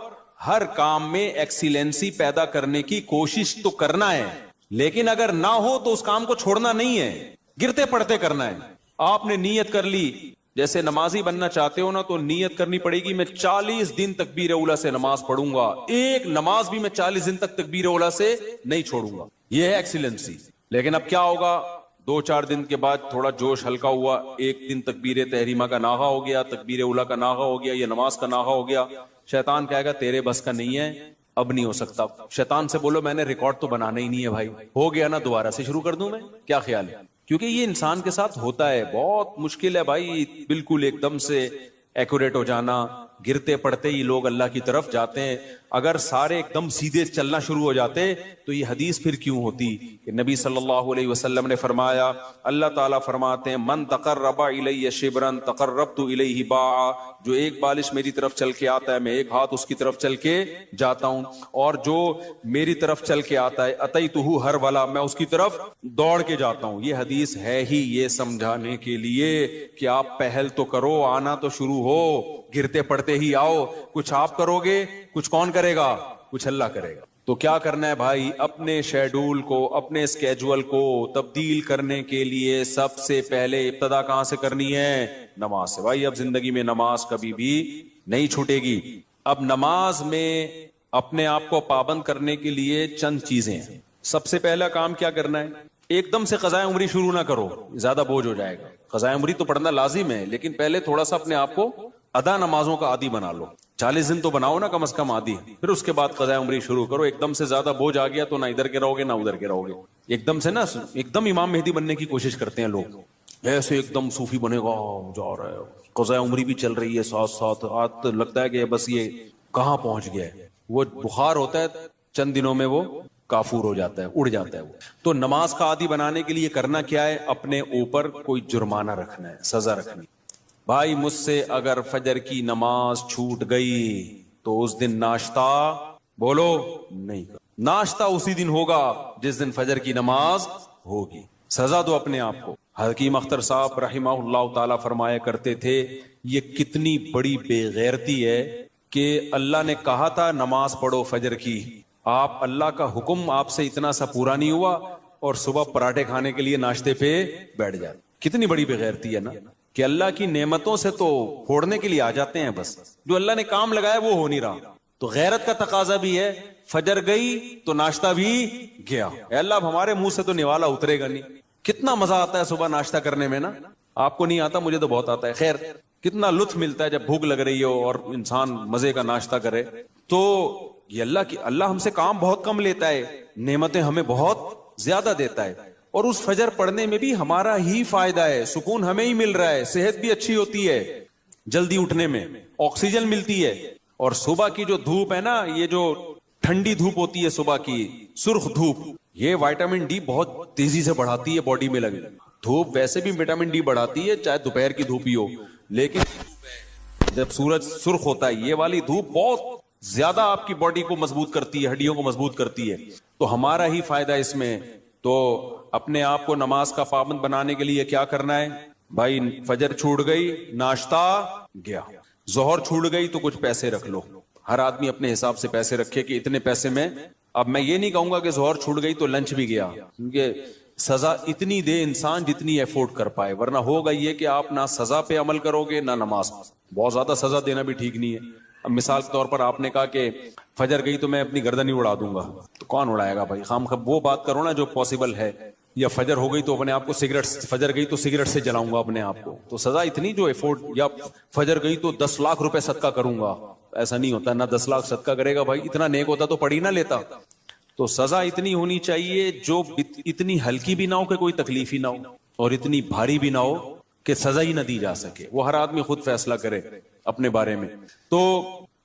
ہر کام میں ایکسیلنسی پیدا کرنے کی کوشش تو کرنا ہے, لیکن اگر نہ ہو تو اس کام کو چھوڑنا نہیں ہے, گرتے پڑتے کرنا ہے. آپ نے نیت کر لی, جیسے نمازی بننا چاہتے ہو نا, تو نیت کرنی پڑے گی میں 40 دن تکبیر اولیٰ سے نماز پڑھوں گا, ایک نماز بھی میں 40 دن تک تکبیر اولیٰ سے نہیں چھوڑوں گا. یہ ہے ایکسیلنسی. لیکن اب کیا ہوگا, 2-4 دن کے بعد تھوڑا جوش ہلکا ہوا, ایک دن تکبیر تحریمہ کا ناغہ ہو گیا, تکبیر اولیٰ کا ناغہ ہو گیا, یہ نماز کا ناغہ ہو گیا, شیطان کہے گا تیرے بس کا نہیں ہے, اب نہیں ہو سکتا. شیطان سے بولو میں نے ریکارڈ تو بنانا ہی نہیں ہے بھائی, ہو گیا نا دوبارہ سے شروع کر دوں میں, کیا خیال ہے؟ کیونکہ یہ انسان کے ساتھ ہوتا ہے, بہت مشکل ہے بھائی بالکل ایک دم سے ایکوریٹ ہو جانا. گرتے پڑتے ہی لوگ اللہ کی طرف جاتے ہیں. اگر سارے ایک دم سیدھے چلنا شروع ہو جاتے تو یہ حدیث پھر کیوں ہوتی کہ نبی صلی اللہ علیہ وسلم نے فرمایا, اللہ تعالیٰ فرماتے ہیں من تقرب الی شبرا تقربت الیہ باعا, جو ایک بالش میری طرف چل کے آتا ہے میں ایک ہاتھ اس کی طرف چل کے جاتا ہوں, اور جو میری طرف چل کے آتا ہے اتیتہ ہرولا, میں اس کی طرف دوڑ کے جاتا ہوں. یہ حدیث ہے ہی یہ سمجھانے کے لیے کہ آپ پہل تو کرو, آنا تو شروع ہو, گرتے پڑتے ہی آؤ. کچھ آپ کرو گے, کچھ کون کرے گا؟ کچھ اللہ کرے گا. تو کیا کرنا ہے بھائی, اپنے شیڈول کو, اپنے اسکیجول کو تبدیل کرنے کے لیے سب سے پہلے ابتدا کہاں سے کرنی ہے؟ نماز سے. بھائی اب زندگی میں نماز کبھی بھی نہیں چھوٹے گی. اب نماز میں اپنے آپ کو پابند کرنے کے لیے چند چیزیں ہیں. سب سے پہلا کام کیا کرنا ہے, ایک دم سے قضاء عمری شروع نہ کرو, زیادہ بوجھ ہو جائے گا. قضاء عمری تو پڑھنا لازم ہے, لیکن پہلے تھوڑا سا اپنے آپ کو ادا نمازوں کا عادی بنا لو. 40 دن تو بناؤ نا کم از کم عادی, پھر اس کے بعد قضاء عمری شروع کرو. ایک دم سے زیادہ بوجھ آ گیا تو نہ ادھر کے رہو گے نہ ادھر کے رہو گے. ایک دم سے نا ایک دم امام مہدی بننے کی کوشش کرتے ہیں لوگ, ایسے ایک دم صوفی بنے گا جا رہا ہے, قضاء عمری بھی چل رہی ہے ساتھ ساتھ, آج لگتا ہے کہ بس یہ کہاں پہنچ گیا ہے. وہ بخار ہوتا ہے چند دنوں میں وہ کافور ہو جاتا ہے, اڑ جاتا ہے وہ. تو نماز کا عادی بنانے کے لیے کرنا کیا ہے, اپنے اوپر کوئی جرمانہ رکھنا ہے, سزا رکھنی. بھائی مجھ سے اگر فجر کی نماز چھوٹ گئی تو اس دن ناشتہ بولو نہیں, ناشتہ اسی دن ہوگا جس دن فجر کی نماز ہوگی. سزا دو اپنے آپ کو. حکیم اختر صاحب رحمہ اللہ تعالی فرمایا کرتے تھے, یہ کتنی بڑی بے غیرتی ہے کہ اللہ نے کہا تھا نماز پڑھو فجر کی, آپ اللہ کا حکم آپ سے اتنا سا پورا نہیں ہوا اور صبح پراٹھے کھانے کے لیے ناشتے پہ بیٹھ جاتے. کتنی بڑی بے غیرتی ہے نا, کہ اللہ کی نعمتوں سے تو پھوڑنے کے لیے آ جاتے ہیں, بس جو اللہ نے کام لگایا وہ ہو نہیں رہا. تو غیرت کا تقاضا بھی ہے, فجر گئی تو ناشتہ بھی گیا. اے اللہ اب ہمارے منہ سے تو نوالا اترے گا نہیں. کتنا مزہ آتا ہے صبح ناشتہ کرنے میں نا, آپ کو نہیں آتا, مجھے تو بہت آتا ہے. خیر کتنا لطف ملتا ہے جب بھوک لگ رہی ہو اور انسان مزے کا ناشتہ کرے. تو یہ اللہ ہم سے کام بہت کم لیتا ہے, نعمتیں ہمیں بہت زیادہ دیتا ہے, اور اس فجر پڑھنے میں بھی ہمارا ہی فائدہ ہے, سکون ہمیں ہی مل رہا ہے, صحت بھی اچھی ہوتی ہے, جلدی اٹھنے میں آکسیجن ملتی ہے. اور صبح کی جو دھوپ ہے نا, یہ جو ٹھنڈی دھوپ ہوتی ہے صبح کی, سرخ دھوپ, یہ وائٹامن ڈی بہت تیزی سے بڑھاتی ہے باڈی میں. لگے دھوپ ویسے بھی وٹامن ڈی بڑھاتی ہے چاہے دوپہر کی دھوپ ہی ہو, لیکن جب سورج سرخ ہوتا ہے یہ والی دھوپ بہت زیادہ آپ کی باڈی کو مضبوط کرتی ہے, ہڈیوں کو مضبوط کرتی ہے, تو ہمارا ہی فائدہ اس میں. تو اپنے آپ کو نماز کا پابند بنانے کے لیے کیا کرنا ہے بھائی؟ فجر چھوٹ گئی, ناشتہ گیا, ظہر چھوٹ گئی تو کچھ پیسے رکھ لو. ہر آدمی اپنے حساب سے پیسے رکھے کہ اتنے پیسے میں. اب میں یہ نہیں کہوں گا کہ ظہر چھوٹ گئی تو لنچ بھی گیا, کیونکہ سزا اتنی دے انسان جتنی ایفورڈ کر پائے, ورنہ ہوگا یہ کہ آپ نہ سزا پہ عمل کرو گے نہ نماز. بہت زیادہ سزا دینا بھی ٹھیک نہیں ہے. اب مثال کے طور پر آپ نے کہا کہ فجر گئی تو میں اپنی گردن ہی اڑا دوں گا, تو کون اڑائے گا بھائی؟ خام خب وہ بات کرو نا جو پاسبل ہے. یا فجر ہو گئی تو اپنے آپ کو سگریٹ, فجر گئی تو سگریٹ سے جلاؤں گا اپنے آپ کو, تو سزا اتنی جو ایفورڈ. یا فجر گئی تو 10 لاکھ روپے صدقہ کروں گا, ایسا نہیں ہوتا, نہ 10 لاکھ صدقہ کرے گا بھائی, اتنا نیک ہوتا تو پڑھ ہی نہ لیتا. تو سزا اتنی ہونی چاہیے جو اتنی ہلکی بھی نہ ہو کہ کوئی تکلیف ہی نہ ہو, اور اتنی بھاری بھی نہ ہو کہ سزا ہی نہ دی جا سکے. وہ ہر آدمی خود فیصلہ کرے اپنے بارے میں. تو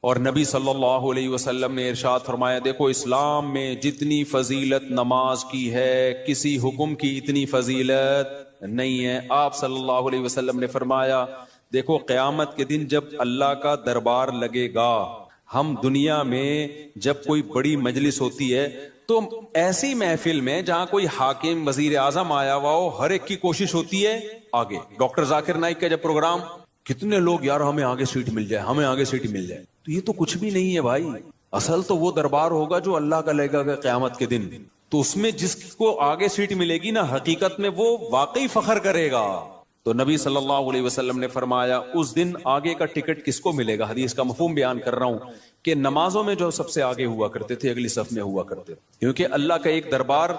اور نبی صلی اللہ علیہ وسلم نے ارشاد فرمایا, دیکھو اسلام میں جتنی فضیلت نماز کی ہے کسی حکم کی اتنی فضیلت نہیں ہے. آپ صلی اللہ علیہ وسلم نے فرمایا, دیکھو قیامت کے دن جب اللہ کا دربار لگے گا, ہم دنیا میں جب کوئی بڑی مجلس ہوتی ہے تو ایسی محفل میں جہاں کوئی حاکم وزیر اعظم آیا ہوا ہو, ہر ایک کی کوشش ہوتی ہے آگے. ڈاکٹر ذاکر نائک کا جب پروگرام, کتنے لوگ یار ہمیں آگے سیٹ مل جائے, ہمیں آگے سیٹ مل جائے. تو یہ تو کچھ بھی نہیں ہے بھائی. اصل تو وہ دربار ہوگا جو اللہ کا لگے گا قیامت کے دن, تو اس میں جس کو آگے سیٹ ملے گی نا, حقیقت میں وہ واقعی فخر کرے گا. تو نبی صلی اللہ علیہ وسلم نے فرمایا اس دن آگے کا ٹکٹ کس کو ملے گا؟ حدیث کا مفہوم بیان کر رہا ہوں کہ نمازوں میں جو سب سے آگے ہوا کرتے تھے, اگلی صف میں ہوا کرتے تھے, کیونکہ اللہ کا ایک دربار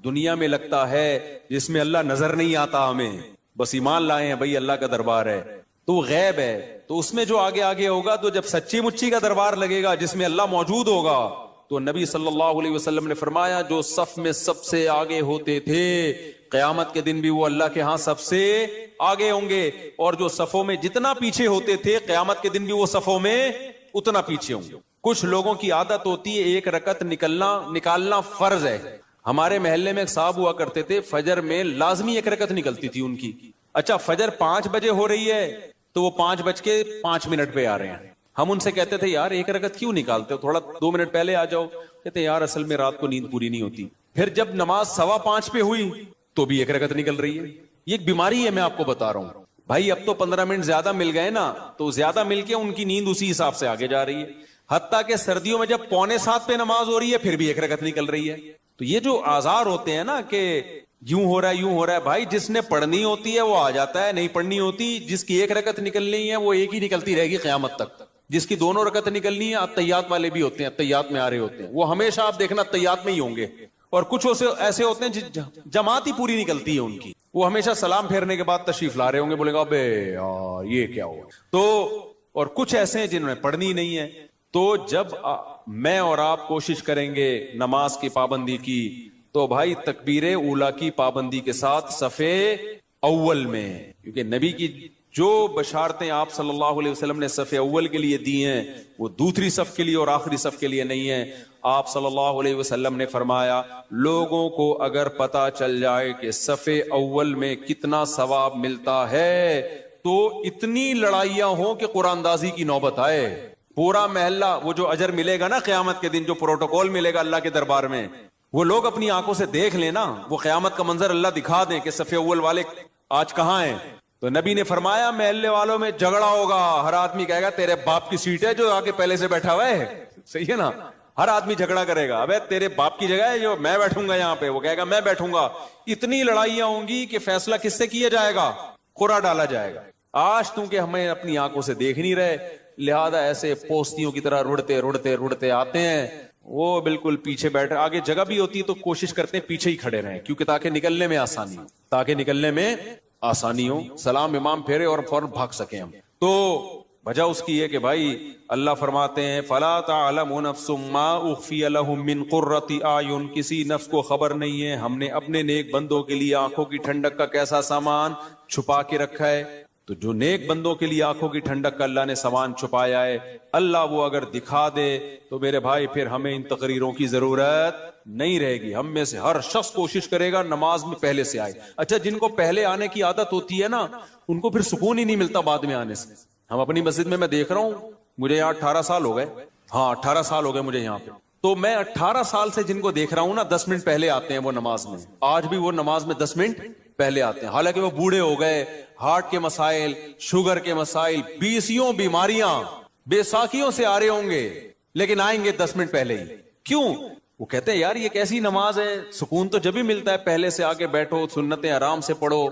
دنیا میں لگتا ہے جس میں اللہ نظر نہیں آتا ہمیں, بس ایمان لائے ہیں بھائی اللہ کا دربار ہے, تو وہ غیب ہے. تو اس میں جو آگے آگے ہوگا, تو جب سچی مچی کا دربار لگے گا جس میں اللہ موجود ہوگا, تو نبی صلی اللہ علیہ وسلم نے فرمایا جو صف میں سب سے آگے ہوتے تھے قیامت کے دن بھی وہ اللہ کے ہاں سب سے آگے ہوں گے, اور جو صفوں میں جتنا پیچھے ہوتے تھے قیامت کے دن بھی وہ صفوں میں اتنا پیچھے ہوں گے. کچھ لوگوں کی عادت ہوتی ہے ایک رکعت نکالنا فرض ہے. ہمارے محلے میں ایک صاحب ہوا کرتے تھے, فجر میں لازمی ایک رکعت نکلتی تھی ان کی. اچھا فجر 5 بجے ہو رہی ہے تو وہ 5:05 پہ آ رہے ہیں. ہم ان سے کہتے تھے یار ایک رکعت کیوں نکالتے ہو, تھوڑا 2 منٹ پہلے آ جاؤ. کہتے یار اصل میں رات کو نیند پوری نہیں ہوتی. پھر جب نماز 5:15 پہ ہوئی تو بھی ایک رکعت نکل رہی ہے. یہ ایک بیماری ہے, میں آپ کو بتا رہا ہوں بھائی. اب تو 15 منٹ زیادہ مل گئے نا, تو زیادہ مل کے ان کی نیند اسی حساب سے آگے جا رہی ہے. حتیٰ کہ سردیوں میں جب 6:45 پہ نماز ہو رہی ہے پھر بھی ایک رکعت نکل رہی ہے. تو یہ جو آزار ہوتے ہیں نا کہ یوں ہو رہا ہے یوں ہو رہا ہے, بھائی جس نے پڑھنی ہوتی ہے وہ آ جاتا ہے, نہیں پڑھنی ہوتی, جس کی ایک رکعت نکلنی ہے وہ ایک ہی نکلتی رہے گی قیامت تک. جس کی 2 رکعت نکلنی ہے, اتحیات والے بھی ہوتے ہیں, اتحیات میں آ رہے ہوتے ہیں, وہ ہمیشہ آپ دیکھنا اتحیات میں ہی ہوں گے. اور کچھ ایسے ہوتے ہیں جماعت ہی پوری نکلتی ہے ان کی, وہ ہمیشہ سلام پھیرنے کے بعد تشریف لا رہے ہوں گے, بولے گا بے یار یہ کیا ہوا. تو اور کچھ ایسے ہیں جنہوں نے پڑھنی نہیں ہے. تو جب میں اور آپ کوشش کریں گے نماز کی پابندی کی, تو بھائی تکبیر اولا کی پابندی کے ساتھ صفے اول میں, کیونکہ نبی کی جو بشارتیں آپ صلی اللہ علیہ وسلم نے صف اول کے لیے دی ہیں وہ دوسری صف کے لیے اور آخری صف کے لیے نہیں ہیں. آپ صلی اللہ علیہ وسلم نے فرمایا لوگوں کو اگر پتا چل جائے کہ صف اول میں کتنا ثواب ملتا ہے تو اتنی لڑائیاں ہوں کہ قرآن اندازی کی نوبت آئے. پورا محلہ, وہ جو اجر ملے گا نا قیامت کے دن, جو پروٹوکول ملے گا اللہ کے دربار میں, وہ لوگ اپنی آنکھوں سے دیکھ لینا, وہ قیامت کا منظر اللہ دکھا دیں کہ صف اول والے آج کہاں ہیں. تو نبی نے فرمایا محلے والوں میں جھگڑا ہوگا, ہر آدمی کہے گا تیرے باپ کی سیٹ ہے جو آگے پہلے سے بیٹھا ہوا ہے. صحیح ہے نا, ہر آدمی جھگڑا کرے گا, ابے تیرے باپ کی جگہ ہے جو میں بیٹھوں گا یہاں پہ, وہ کہے گا میں بیٹھوں گا. اتنی لڑائیاں ہوں گی کہ فیصلہ کس سے کیا جائے گا؟ قرعہ ڈالا جائے گا. آج تم کہ ہمیں اپنی آنکھوں سے دیکھ نہیں رہے, لہذا ایسے پوستیوں کی طرح رڑتے آتے ہیں, وہ بالکل پیچھے بیٹھے, آگے جگہ بھی ہوتی ہے تو کوشش کرتے ہیں پیچھے ہی کھڑے رہیں, کیونکہ تاکہ نکلنے میں آسانی ہو, سلام امام پھیرے اور فوراً بھاگ سکیں ہم. تو وجہ اس کی ہے کہ بھائی اللہ فرماتے ہیں فلا تعلم نفس ما اخفی لهم من قرۃ اعین, کسی نفس کو خبر نہیں ہے ہم نے اپنے نیک بندوں کے لیے آنکھوں کی ٹھنڈک کا کیسا سامان چھپا کے رکھا ہے. تو جو نیک بندوں کے لیے آنکھوں کی ٹھنڈک کا اللہ نے سامان چھپایا ہے, اللہ وہ اگر دکھا دے تو میرے بھائی پھر ہمیں ان تقریروں کی ضرورت نہیں رہے گی. ہم میں سے ہر شخص کوشش کرے گا نماز میں پہلے سے آئے. اچھا جن کو پہلے آنے کی عادت ہوتی ہے نا, ان کو پھر سکون ہی نہیں ملتا بعد میں آنے سے. ہم اپنی مسجد میں دیکھ رہا ہوں, مجھے یہاں 18 سال ہو گئے, ہاں 18 سال ہو گئے مجھے یہاں پہ. تو میں 18 سال سے جن کو دیکھ رہا ہوں نا 10 منٹ پہلے آتے ہیں وہ نماز میں, آج بھی وہ نماز میں 10 منٹ پہلے آتے ہیں, حالانکہ وہ بوڑھے ہو گئے, ہارٹ کے مسائل, شوگر کے مسائل, 20 بیماریاں, بے ساکھیوں سے آ رہے ہوں گے, لیکن آئیں گے 10 منٹ پہلے ہی. کیوں؟ وہ کہتے ہیں یار یہ کیسی نماز ہے, سکون تو جب ہی ملتا ہے پہلے سے آگے بیٹھو, سنتیں آرام سے پڑھو.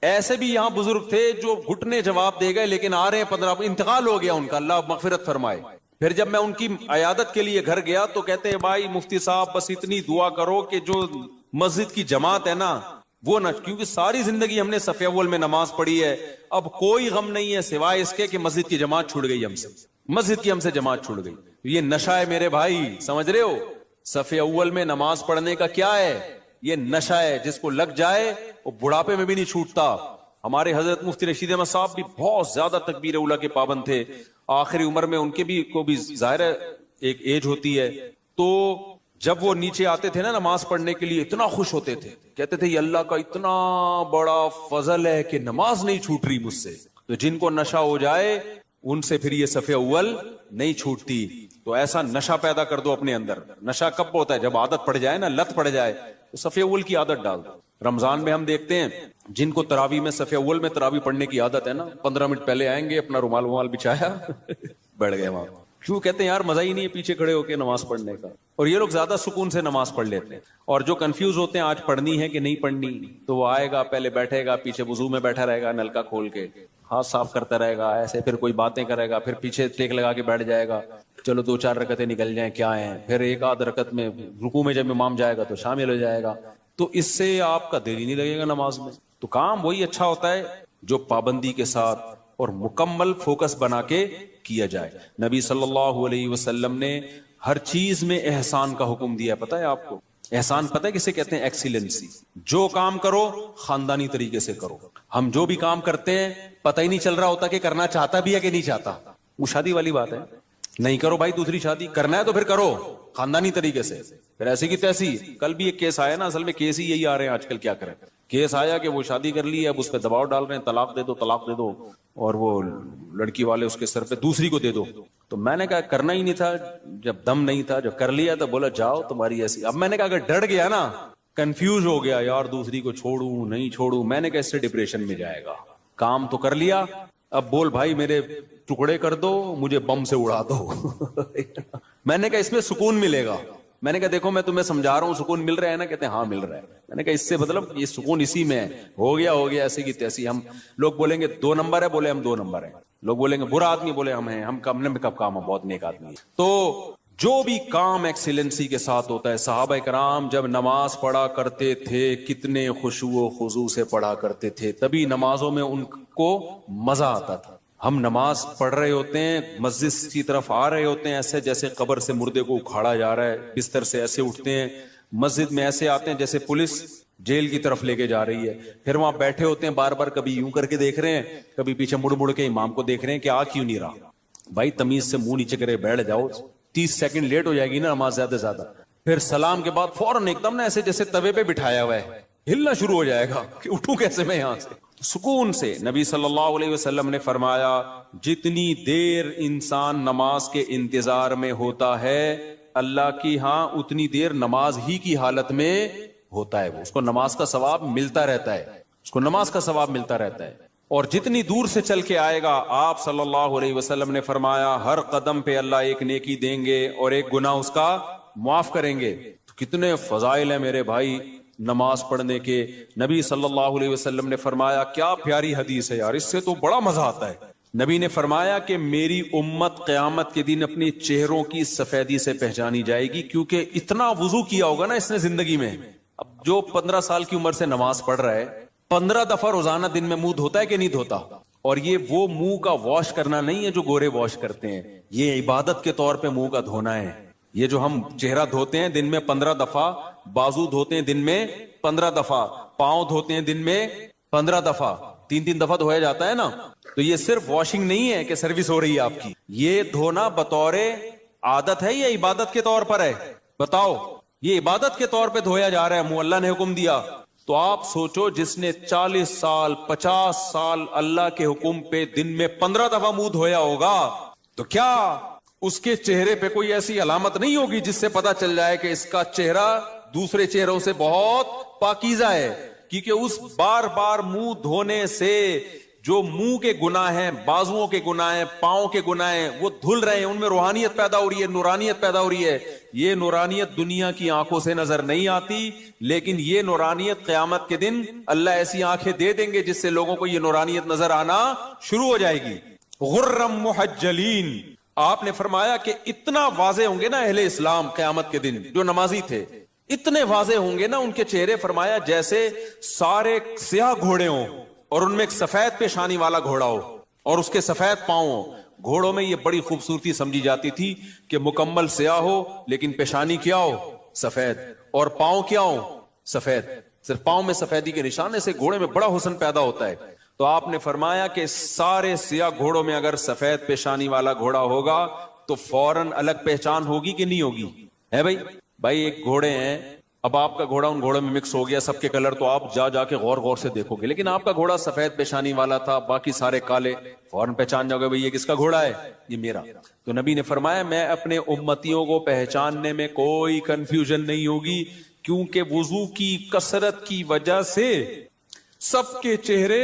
ایسے بھی یہاں بزرگ تھے جو گھٹنے جواب دے گئے, لیکن آ رہے ہیں 15, انتقال ہو گیا ان کا, اللہ مغفرت فرمائے. پھر جب میں ان کی عیادت کے لیے گھر گیا تو کہتے ہیں بھائی مفتی صاحب بس اتنی دعا کرو کہ جو مسجد کی جماعت ہے نا وہ نہ, کیونکہ ساری زندگی ہم نے صف اول میں نماز پڑھی ہے, اب کوئی غم نہیں ہے سوائے اس کے کہ مسجد کی جماعت چھوٹ گئی ہم سے, مسجد کی ہم سے جماعت چھوٹ گئی. یہ نشہ ہے میرے بھائی, سمجھ رہے ہو؟ صف اول میں نماز پڑھنے کا کیا ہے؟ یہ نشہ ہے, جس کو لگ جائے وہ بڑھاپے میں بھی نہیں چھوٹتا. ہمارے حضرت مفتی رشید احمد صاحب بھی بہت زیادہ تکبیر اولیٰ کے پابند تھے, آخری عمر میں ان کے بھی کو بھی ظاہر ہے ایک ایج ہوتی ہے. تو جب وہ نیچے آتے تھے نا نماز پڑھنے کے لیے اتنا خوش ہوتے تھے, کہتے تھے یہ اللہ کا اتنا بڑا فضل ہے کہ نماز نہیں چھوٹ رہی مجھ سے. تو جن کو نشہ ہو جائے ان سے پھر یہ صف اول نہیں چھوٹتی. تو ایسا نشہ پیدا کر دو اپنے اندر. نشہ کب ہوتا ہے؟ جب عادت پڑ جائے نا, لت پڑ جائے, تو صف اول کی عادت ڈال دو. رمضان میں ہم دیکھتے ہیں جن کو تراویح میں صف اول میں تراویح پڑھنے کی عادت ہے نا, 15 منٹ پہلے آئیں گے, اپنا رومال ومال بچھایا بیٹھ گئے وہاں. کیوں؟ کہتے ہیں یار مزہ ہی نہیں ہے پیچھے کھڑے ہو کے نماز پڑھنے کا. اور یہ لوگ زیادہ سکون سے نماز پڑھ لیتے ہیں. اور جو کنفیوز ہوتے ہیں آج پڑھنی ہے کہ نہیں پڑھنی, تو وہ آئے گا, پہلے بیٹھے گا, پیچھے وضو میں بیٹھا رہے گا, نلکا کھول کے ہاتھ صاف کرتا رہے گا ایسے, پھر کوئی باتیں کرے گا, پھر پیچھے ٹیک لگا کے بیٹھ جائے گا, چلو 2-4 رکعتیں نکل جائیں کیا ہیں, پھر ایک آدھ رکعت میں رکوع میں جب امام جائے گا تو شامل ہو جائے گا. تو اس سے آپ کا دل ہی نہیں لگے گا نماز میں. تو کام وہی اچھا ہوتا ہے جو پابندی کے ساتھ اور مکمل فوکس بنا کے کیا جائے. نبی صلی اللہ علیہ وسلم نے ہر چیز میں احسان کا حکم دیا. پتہ ہے آپ کو احسان پتہ ہے کسے کہتے ہیں؟ ایکسیلنسی. جو کام کرو خاندانی طریقے سے کرو. ہم جو بھی کام کرتے ہیں پتہ ہی نہیں چل رہا ہوتا کہ کرنا چاہتا بھی ہے کہ نہیں چاہتا. وہ شادی والی بات ہے, نہیں کرو بھائی دوسری شادی, کرنا ہے تو پھر کرو خاندانی طریقے سے. پھر ایسی کی تیسی. کل بھی ایک کیس آیا نا, اصل میں کیس ہی یہی آ رہے ہیں آج کل, کیا کریں. کیس آیا کہ وہ شادی کر لی ہے, اب اس پہ دباؤ ڈال رہے ہیں طلاق دے دو طلاق دے دو, اور وہ لڑکی والے اس کے سر پہ دوسری کو دے دو. تو میں نے کہا کرنا ہی نہیں تھا, جب دم نہیں تھا, جب کر لیا تو بولا جاؤ تمہاری ایسی. اب میں نے کہا اگر ڈر گیا نا, کنفیوز ہو گیا یار دوسری کو چھوڑوں نہیں چھوڑوں, میں نے کہا اس سے ڈپریشن میں جائے گا. کام تو کر لیا, اب بول بھائی میرے ٹکڑے کر دو, مجھے بم سے اڑا دو. میں نے کہا اس میں سکون ملے گا. میں نے کہا دیکھو میں تمہیں سمجھا رہا ہوں, سکون مل رہا ہے نا؟ کہتے ہیں ہاں مل رہا ہے. میں نے کہا اس سے مطلب یہ سکون اسی میں ہے. ہو گیا ایسی کی تیسی. ہم لوگ بولیں گے 2 نمبر ہے, بولے ہم 2 نمبر ہیں. لوگ بولیں گے برا آدمی, بولے ہم ہیں, ہم کم نے کب کام, بہت نیک آدمی ہے. تو جو بھی کام ایکسیلنسی کے ساتھ ہوتا ہے. صحابہ کرام جب نماز پڑھا کرتے تھے کتنے خشوع و خضوع سے پڑھا کرتے تھے, تبھی نمازوں میں ان کو مزہ آتا تھا. ہم نماز پڑھ رہے ہوتے ہیں, مسجد کی طرف آ رہے ہوتے ہیں ایسے جیسے قبر سے مردے کو اکھاڑا جا رہا ہے, بستر سے ایسے اٹھتے ہیں, مسجد میں ایسے آتے ہیں جیسے پولیس جیل کی طرف لے کے جا رہی ہے. پھر وہاں بیٹھے ہوتے ہیں بار بار, کبھی یوں کر کے دیکھ رہے ہیں, کبھی پیچھے مڑ مڑ کے امام کو دیکھ رہے ہیں کہ آ کیوں نہیں رہا. بھائی تمیز سے منہ نیچے کرے بیٹھ جاؤ, 30 سیکنڈ لیٹ ہو جائے گی نا نماز زیادہ زیادہ. پھر سلام کے بعد فوراً ایک دم نا ایسے جیسے توے پہ بٹھایا ہوا ہے, ہلنا شروع ہو جائے گا کہ اٹھوں کیسے میں یہاں سے. سکون سے. نبی صلی اللہ علیہ وسلم نے فرمایا جتنی دیر انسان نماز کے انتظار میں ہوتا ہے اللہ کی ہاں اتنی دیر نماز ہی کی حالت میں ہوتا ہے. اس کو نماز کا ثواب ملتا رہتا ہے, اس کو نماز کا ثواب ملتا رہتا ہے. اور جتنی دور سے چل کے آئے گا, آپ صلی اللہ علیہ وسلم نے فرمایا ہر قدم پہ اللہ ایک نیکی دیں گے اور ایک گناہ اس کا معاف کریں گے. تو کتنے فضائل ہیں میرے بھائی نماز پڑھنے کے. نبی صلی اللہ علیہ وسلم نے فرمایا, کیا پیاری حدیث ہے یار, اس سے تو بڑا مزہ آتا ہے. نبی نے فرمایا کہ میری امت قیامت کے دن اپنے چہروں کی سفیدی سے پہچانی جائے گی, کیونکہ اتنا وضو کیا ہوگا نا اس نے زندگی میں. اب جو 15 سال کی عمر سے نماز پڑھ رہا ہے, 15 دفعہ روزانہ دن میں منہ دھوتا ہے کہ نہیں دھوتا؟ اور یہ وہ منہ کا واش کرنا نہیں ہے جو گورے واش کرتے ہیں, یہ عبادت کے طور پہ منہ کا دھونا ہے. یہ جو ہم چہرہ دھوتے ہیں دن میں 15 دفعہ, بازو دھوتے ہیں دن میں 15 دفعہ, پاؤں دھوتے ہیں دن میں 15 دفعہ, 3 دفعہ دھویا جاتا ہے نا. تو یہ صرف واشنگ نہیں ہے کہ سروس ہو رہی ہے آپ کی, یہ دھونا بطور عادت ہے یا عبادت کے طور پر ہے؟ بتاؤ. یہ عبادت کے طور پہ دھویا جا رہا ہے, منہ اللہ نے حکم دیا. تو آپ سوچو جس نے 40 سال 50 سال اللہ کے حکم پہ دن میں 15 دفعہ منہ دھویا ہوگا, تو کیا اس کے چہرے پہ کوئی ایسی علامت نہیں ہوگی جس سے پتا چل جائے کہ اس کا چہرہ دوسرے چہروں سے بہت پاکیزہ ہے، کیونکہ اس بار بار منہ دھونے سے جو منہ کے گناہ ہیں، بازوؤں کے گناہ ہیں، پاؤں کے گناہ ہیں، وہ دھل رہے ہیں، ان میں روحانیت پیدا ہو رہی ہے، نورانیت پیدا ہو رہی ہے. یہ نورانیت دنیا کی آنکھوں سے نظر نہیں آتی، لیکن یہ نورانیت قیامت کے دن اللہ ایسی آنکھیں دے دیں گے جس سے لوگوں کو یہ نورانیت نظر آنا شروع ہو جائے گی. غرم محجلین، آپ نے فرمایا کہ اتنا واضح ہوں گے نا اہل اسلام قیامت کے دن، جو نمازی تھے اتنے واضح ہوں گے نا ان کے چہرے، فرمایا جیسے سارے سیاہ گھوڑے ہوں اور ان میں ایک سفید پیشانی والا گھوڑا ہو اور اس کے سفید پاؤں ہو. گھوڑوں میں یہ بڑی خوبصورتی سمجھی جاتی تھی کہ مکمل سیاہ ہو لیکن پیشانی کیا ہو؟ سفید، اور پاؤں کیا ہو؟ سفید. صرف پاؤں میں سفیدی کے نشانے سے گھوڑے میں بڑا حسن پیدا ہوتا ہے. تو آپ نے فرمایا کہ سارے سیاہ گھوڑوں میں اگر سفید پیشانی والا گھوڑا ہوگا تو فوراً الگ پہچان ہوگی کہ نہیں ہوگی؟ ہے بھائی ایک گھوڑے ہیں، اب آپ کا گھوڑا ان گھوڑوں میں مکس ہو گیا، سب کے کلر تو آپ جا کے غور سے دیکھو گے، لیکن آپ کا گھوڑا سفید پیشانی والا تھا، باقی سارے کالے، فوراً پہچان جاؤ گے بھئی یہ کس کا گھوڑا ہے؟ یہ میرا. تو نبی نے فرمایا میں اپنے امتیوں کو پہچاننے میں کوئی کنفیوژن نہیں ہوگی، کیونکہ وضو کی کثرت کی وجہ سے سب کے چہرے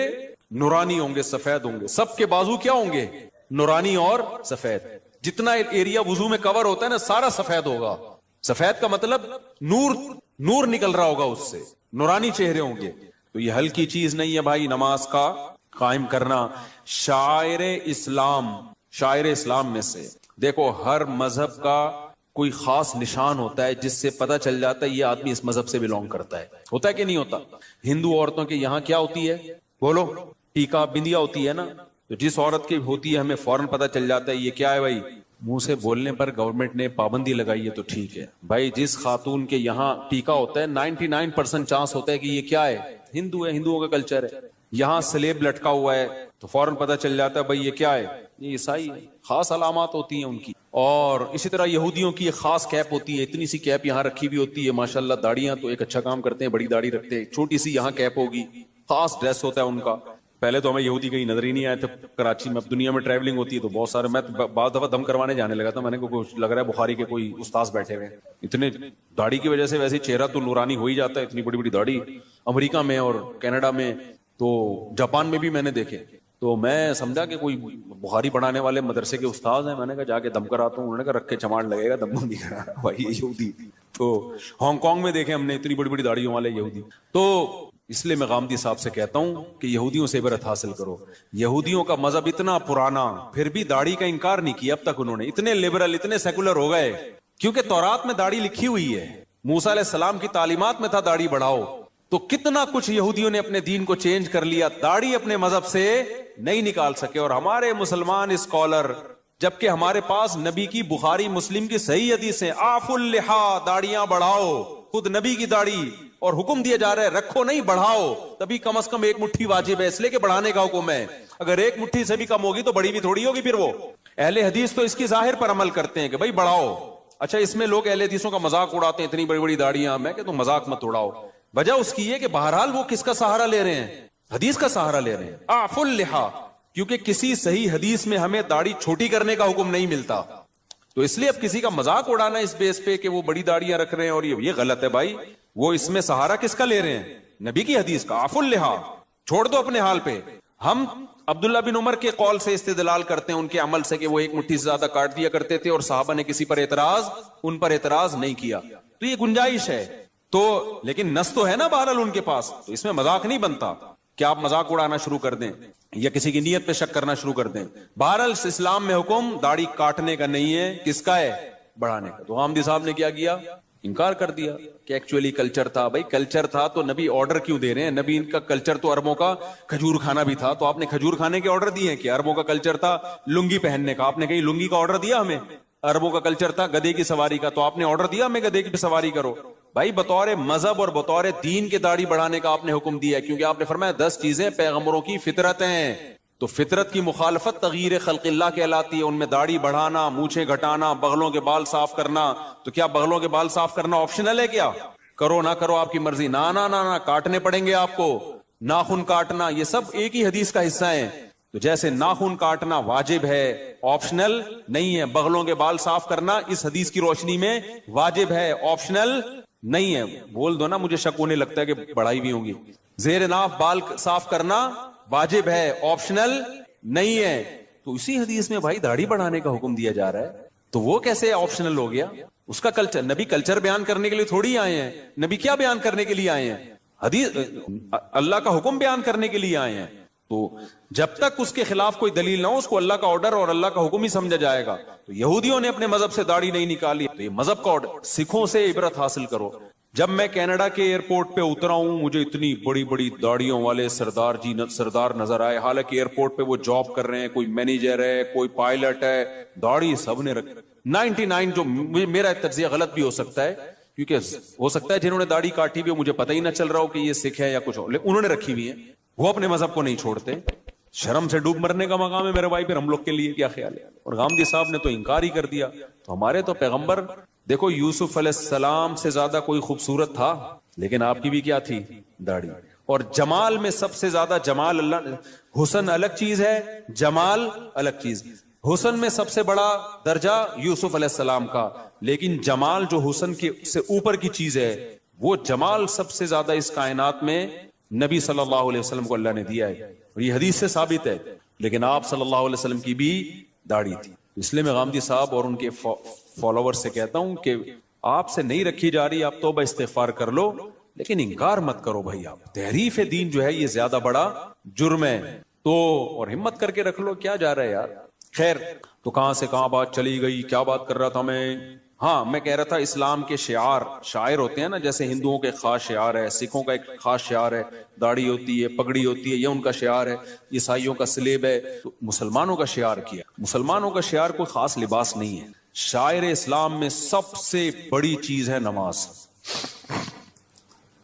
نورانی ہوں گے، سفید ہوں گے، سب کے بازو کیا ہوں گے؟ نورانی اور سفید. جتنا ایریا وضو میں کور ہوتا ہے نا سارا سفید ہوگا. سفید کا مطلب نور نکل رہا ہوگا، اس سے نورانی چہرے ہوں گے. تو یہ ہلکی چیز نہیں ہے بھائی نماز کا قائم کرنا. شاعر اسلام میں سے دیکھو، ہر مذہب کا کوئی خاص نشان ہوتا ہے جس سے پتہ چل جاتا ہے یہ آدمی اس مذہب سے بیلونگ کرتا ہے. ہوتا ہے کہ نہیں ہوتا؟ ہندو عورتوں کے یہاں کیا ہوتی ہے؟ بولو. ٹیکا بندیا ہوتی ہے نا. تو جس عورت کی ہوتی ہے ہمیں فوراً پتہ چل جاتا ہے یہ کیا ہے بھائی. منہ سے بولنے پر گورنمنٹ نے پابندی لگائی ہے تو ٹھیک ہے بھائی. جس خاتون کے یہاں ٹیکا ہوتا ہے 99% چانس ہوتا ہے کہ یہ کیا ہے؟ ہندو ہے، ہندوؤں کا کلچر ہے. یہاں سلیب لٹکا ہوا ہے تو فوراً پتہ چل جاتا ہے بھائی یہ کیا ہے؟ یہ عیسائی ہے. خاص علامات ہوتی ہیں ان کی. اور اسی طرح یہودیوں کی ایک خاص کیپ ہوتی ہے، اتنی سی کیپ یہاں رکھی بھی ہوتی ہے. ماشاءاللہ داڑیاں تو ایک اچھا کام کرتے ہیں، بڑی داڑھی رکھتے ہیں، چھوٹی سی یہاں کیپ ہوگی. خاص ڈریس ہوتا ہے ان کا. پہلے تو ہمیں یہودی کہیں نظر ہی نہیں آئے تھے کراچی میں. اب دنیا میں ٹریولنگ ہوتی ہے تو بہت سارے، میں بعض دفعہ دم کروانے جانے لگا تھا، میں نے کچھ لگ رہا ہے بخاری کے کوئی استاذ بیٹھے ہوئے. اتنے داڑھی کی وجہ سے ویسے چہرہ تو نورانی ہو ہی جاتا ہے، اتنی بڑی بڑی داڑھی. امریکہ میں اور کینیڈا میں تو جاپان میں بھی میں نے دیکھے. تو میں سمجھا کہ کوئی بخاری پڑھانے والے مدرسے کے استاذ ہیں. میں نے کہا جا کے دم کراتا ہوں. انہوں نے کہا رکھ کے چماڑ لگے گا، دم نہیں کرا بھائی یہودی. تو ہانگ کانگ میں دیکھے ہم نے اتنی بڑی بڑی داڑھیوں والے یہودی. تو اس لیے میں غامدی صاحب سے کہتا ہوں کہ یہودیوں سے عبرت حاصل کرو. یہودیوں کا مذہب اتنا پرانا، پھر بھی داڑھی کا انکار نہیں کیا اب تک انہوں نے. اتنے لبرل، اتنے سیکولر ہو گئے کیونکہ تورات میں داڑھی لکھی ہوئی ہے. موسیٰ علیہ السلام کی تعلیمات میں تھا داڑھی بڑھاؤ. تو کتنا کچھ یہودیوں نے اپنے دین کو چینج کر لیا، داڑھی اپنے مذہب سے نہیں نکال سکے. اور ہمارے مسلمان اسکالر، جبکہ ہمارے پاس نبی کی بخاری مسلم کی صحیح حدیث ہیں، آف اللحا، داڑیاں بڑھاؤ. خود نبی کی داڑھی، اور حکم دیا جا رہا ہے رکھو نہیں بڑھاؤ. تبھی کم از کم ایک مٹھی واجب ہے، اس لیے کہ بڑھانے کا حکم ہے. اگر ایک مٹھی سے بھی کم ہوگی تو بڑی بھی تھوڑی ہوگی. پھر وہ اہل حدیث تو اس کی ظاہر پر عمل کرتے ہیں کہ بھائی بڑھاؤ. اچھا اس میں لوگ اہل حدیثوں کا مذاق اڑاتے ہیں، اتنی بڑی بڑی داڑیاں. میں کہ تم مذاق مت اڑاؤ. وجہ اس کی ہے کہ بہرحال وہ کس کا سہارا لے رہے ہیں؟ حدیث کا سہارا لے رہے ہیں. آف اللحا، کیونکہ کسی صحیح حدیث میں ہمیں داڑھی چھوٹی کرنے کا حکم نہیں ملتا. تو اس لیے اب کسی کا مذاق اڑانا اس بیس پہ کہ وہ بڑی داڑیاں رکھ رہے ہیں اور یہ غلط ہے بھائی. وہ اس میں سہارا کس کا لے رہے ہیں؟ نبی کی حدیث کا. آف اللحا، چھوڑ دو اپنے حال پہ. ہم عبداللہ بن عمر کے قول سے استدلال کرتے ہیں، ان کے عمل سے، کہ وہ ایک مٹھی سے زیادہ کاٹ دیا کرتے تھے اور صحابہ نے کسی پر ان پر اعتراض نہیں کیا. تو یہ گنجائش ہے. تو لیکن نص تو ہے نا بہرحال ان کے پاس. تو اس میں مذاق نہیں بنتا کہ آپ مذاق اڑانا شروع کر دیں یا کسی کی نیت پہ شک کرنا شروع کر دیں. بہرحال اسلام میں حکم داڑھی کاٹنے کا نہیں ہے، کس کا ہے؟ بڑھانے کا. تو حامدی صاحب نے کیا انکار کر دیا کہ ایکچولی کلچر تھا. بھائی کلچر تھا تو نبی آرڈر کیوں دے رہے ہیں؟ نبی ان کا کلچر تو عربوں کا کھجور کھانا بھی تھا، تو آپ نے کھجور کھانے کے آرڈر دیے ہیں؟ کہ عربوں کا کلچر تھا لنگی پہننے کا، آپ نے کہیں لنگی کا آرڈر دیا ہمیں؟ عربوں کا کلچر تھا گدھے کی سواری کا، تو آپ نے آرڈر دیا ہمیں گدھے کی سواری کرو؟ بھائی بطور مذہب اور بطور دین کے داڑھی بڑھانے کا آپ نے حکم دیا ہے، کیونکہ آپ نے فرمایا 10 چیزیں پیغمبروں کی فطرت ہیں. تو فطرت کی مخالفت تغییر خلق اللہ کہلاتی ہے. ان میں داڑھی بڑھانا، مونچھیں گھٹانا، بغلوں کے بال صاف کرنا. تو کیا بغلوں کے بال صاف کرنا آپشنل ہے؟ کیا کرو نہ کرو آپ کی مرضی؟ نہ کاٹنے پڑیں گے آپ کو. ناخن کاٹنا، یہ سب ایک ہی حدیث کا حصہ ہیں. تو جیسے ناخن کاٹنا واجب ہے آپشنل نہیں ہے، بغلوں کے بال صاف کرنا اس حدیث کی روشنی میں واجب ہے آپشنل نہیں ہے. بول دو نا، مجھے شک ہونے لگتا ہے کہ بڑھائی بھی ہوں گی. زیر ناف بال صاف کرنا واجب ہے آپشنل نہیں ہے. تو اسی حدیث میں بھائی داڑھی بڑھانے کا حکم دیا جا رہا ہے، تو وہ کیسے آپشنل ہو گیا؟ اس کا کلچر، نبی کلچر بیان کرنے کے لیے تھوڑی آئے ہیں. نبی کیا بیان کرنے کے لیے آئے ہیں؟ حدیث، اللہ کا حکم بیان کرنے کے لیے آئے ہیں. تو جب تک اس کے خلاف کوئی دلیل نہ ہو، اس کو اللہ کا آرڈر اور اللہ کا حکم ہی سمجھا جائے گا. تو یہودیوں نے اپنے مذہب سے داڑھی نہیں نکالی، تو یہ مذہب کا آرڈر. سکھوں سے عبرت حاصل کرو. جب میں کینیڈا کے ایئرپورٹ پہ اترا ہوں، مجھے اتنی بڑی بڑی داڑھیوں والے سردار نظر آئے، حالانکہ ایئرپورٹ پہ وہ جاب کر رہے ہیں، کوئی مینیجر ہے، کوئی پائلٹ ہے، داڑھی سب نے رکھی. 99 جو میرا تجزیہ غلط بھی ہو سکتا ہے، کیونکہ ہو سکتا ہے جنہوں نے داڑھی کاٹی ہوئی مجھے پتہ ہی نہ چل رہا ہو کہ یہ سکھ ہے یا کچھ اور، انہوں نے رکھی ہوئی ہے. وہ اپنے مذہب کو نہیں چھوڑتے. شرم سے ڈوب مرنے کا مقام ہے میرے بھائی. پھر ہم لوگ کے لیے کیا خیال ہے؟ اور غامدی صاحب نے تو انکار ہی کر دیا. تو ہمارے تو پیغمبر دیکھو، یوسف علیہ السلام سے زیادہ کوئی خوبصورت تھا، لیکن آپ کی بھی کیا تھی؟ داڑھی. اور جمال میں سب سے زیادہ جمال اللہ، حسن الگ چیز ہے، جمال الگ چیز. حسن میں سب سے بڑا درجہ یوسف علیہ السلام کا، لیکن جمال جو حسن کے سے اوپر کی چیز ہے، وہ جمال سب سے زیادہ اس کائنات میں نبی صلی اللہ علیہ وسلم کو اللہ نے دیا ہے، اور یہ حدیث سے ثابت ہے. لیکن آپ صلی اللہ علیہ وسلم کی بھی داڑھی تھی. اس لیے میں غامدی صاحب اور ان کے فالوور سے کہتا ہوں کہ آپ سے نہیں رکھی جا رہی، آپ توبہ استغفار کر لو، لیکن انکار مت کرو بھائی. آپ تحریف دین جو ہے یہ زیادہ بڑا جرم ہے. تو اور ہمت کر کے رکھ لو، کیا جا رہا ہے یار. خیر، تو کہاں سے کہاں بات چلی گئی، کیا بات کر رہا تھا میں؟ ہاں، میں کہہ رہا تھا اسلام کے شعائر ہوتے ہیں نا، جیسے ہندوؤں کے خاص شعار ہے، سکھوں کا ایک خاص شعار ہے، داڑھی ہوتی ہے، پگڑی ہوتی ہے، یہ ان کا شعار ہے. عیسائیوں کا سلیب ہے. تو مسلمانوں کا شعار کیا؟ مسلمانوں کا شعار کوئی خاص لباس نہیں ہے. شاعر اسلام میں سب سے بڑی چیز ہے نماز،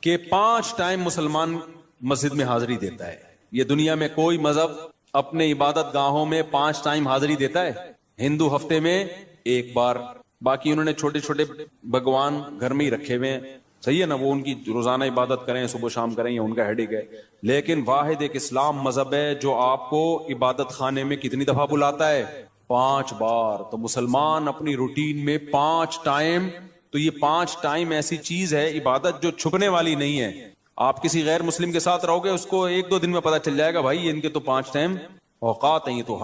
کہ 5 ٹائم مسلمان مسجد میں حاضری دیتا ہے. یہ دنیا میں کوئی مذہب اپنے عبادت گاہوں میں 5 ٹائم حاضری دیتا ہے؟ ہندو ہفتے میں 1 بار، باقی انہوں نے چھوٹے چھوٹے بھگوان گھر میں ہی رکھے ہوئے ہیں. صحیح ہے نا، وہ ان کی روزانہ عبادت کریں، صبح شام کریں، یہ ان کا ہیڈک ہے. لیکن واحد ایک اسلام مذہب ہے جو آپ کو عبادت خانے میں کتنی دفعہ بلاتا ہے؟ 5 بار. تو مسلمان اپنی روٹین میں 5 ٹائم، تو یہ 5 ٹائم ایسی چیز ہے عبادت جو چھپنے والی نہیں ہے. آپ کسی غیر مسلم کے ساتھ رہو گے، اس کو 1-2 دن میں پتا چل جائے گا بھائی یہ ان کے تو 5 ٹائم اوقات ہیں، تو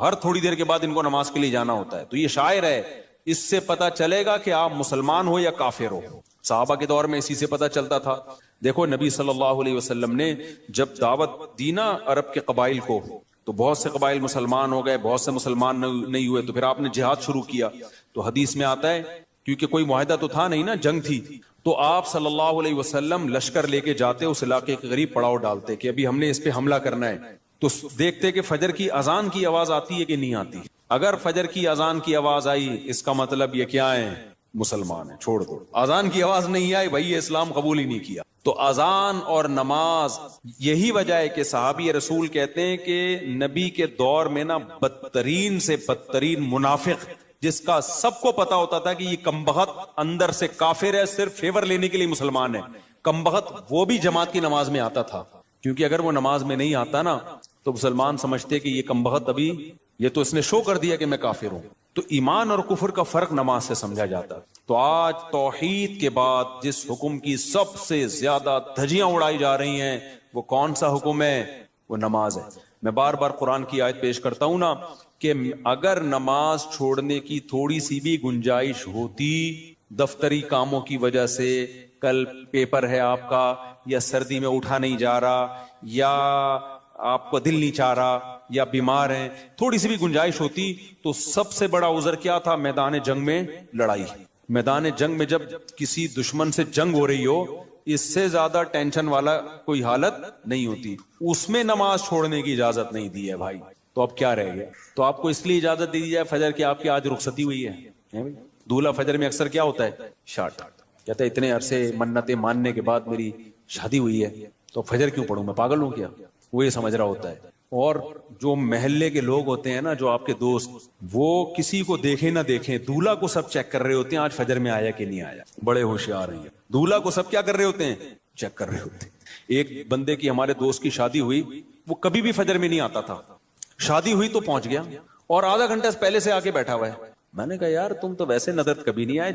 ہر تھوڑی دیر کے بعد ان کو نماز کے لیے جانا ہوتا ہے. تو یہ شاعر ہے، اس سے پتا چلے گا کہ آپ مسلمان ہو یا کافر ہو. صحابہ کے دور میں اسی سے پتا چلتا تھا. دیکھو نبی صلی اللہ علیہ وسلم نے جب دعوت دی نا عرب کے قبائل کو، تو بہت سے قبائل مسلمان ہو گئے، بہت سے مسلمان نہیں ہوئے. تو پھر آپ نے جہاد شروع کیا. تو حدیث میں آتا ہے، کیونکہ کوئی معاہدہ تو تھا نہیں نا، جنگ تھی، تو آپ صلی اللہ علیہ وسلم لشکر لے کے جاتے، اس علاقے کے قریب پڑاؤ ڈالتے کہ ابھی ہم نے اس پہ حملہ کرنا ہے. تو دیکھتے کہ فجر کی اذان کی آواز آتی ہے کہ نہیں آتی. اگر فجر کی اذان کی آواز آئی، اس کا مطلب یہ کیا ہے؟ مسلمان ہے. چھوڑ دو. اذان کی آواز نہیں آئی، بھائی یہ اسلام قبول ہی نہیں کیا. تو اذان اور نماز، یہی وجہ ہے کہ صحابی رسول کہتے ہیں کہ نبی کے دور میں نا بدترین سے بدترین منافق، جس کا سب کو پتا ہوتا تھا کہ یہ کمبخت اندر سے کافر ہے، صرف فیور لینے کے لیے مسلمان ہے، کمبخت، وہ بھی جماعت کی نماز میں آتا تھا. کیونکہ اگر وہ نماز میں نہیں آتا نا تو مسلمان سمجھتے کہ یہ کمبخت ابھی، یہ تو اس نے شو کر دیا کہ میں کافر ہوں. تو ایمان اور کفر کا فرق نماز سے سمجھا جاتا. تو آج توحید کے بعد جس حکم کی سب سے زیادہ دھجیاں اڑائی جا رہی ہیں، وہ کون سا حکم ہے؟ وہ نماز ہے. میں بار بار قرآن کی آیت پیش کرتا ہوں نا کہ اگر نماز چھوڑنے کی تھوڑی سی بھی گنجائش ہوتی، دفتری کاموں کی وجہ سے، کل پیپر ہے آپ کا، یا سردی میں اٹھا نہیں جا رہا، یا آپ کو دل نہیں چاہ رہا، یا بیمار ہیں، تھوڑی سی بھی گنجائش ہوتی، تو سب سے بڑا عذر کیا تھا؟ میدان جنگ میں لڑائی. میدان جنگ میں جب کسی دشمن سے جنگ ہو رہی ہو، اس سے زیادہ ٹینشن والا کوئی حالت نہیں ہوتی. اس میں نماز چھوڑنے کی اجازت نہیں دی ہے بھائی. تو اب کیا رہ گیا؟ تو آپ کو اس لیے اجازت دے دی جائے فجر کی، آپ کی آج رخصتی ہوئی ہے. دولہا فجر میں اکثر کیا ہوتا ہے؟ شارٹ. کہتا ہے اتنے عرصے منتیں ماننے کے بعد میری شادی ہوئی ہے، تو فجر کیوں پڑھوں، میں پاگل ہوں کیا؟ وہ یہ سمجھ رہا ہوتا ہے. اور جو محلے کے لوگ ہوتے ہیں نا، جو آپ کے دوست، وہ کسی کو دیکھیں نہ دیکھیں، دولہا کو سب چیک کر رہے ہوتے ہیں آج فجر میں آیا کہ نہیں آیا. بڑے ہوشیار ہیں. دولہا کو سب کیا کر رہے ہوتے ہیں؟ چیک کر رہے ہوتے ہیں. ایک بندے کی، ہمارے دوست کی شادی ہوئی، وہ کبھی بھی فجر میں نہیں آتا تھا، شادی ہوئی تو پہنچ گیا اور آدھا گھنٹہ پہلے سے آ کے بیٹھا ہوا ہے. میں نے کہا یار تم تو ویسے نظر کبھی نہیں آئے,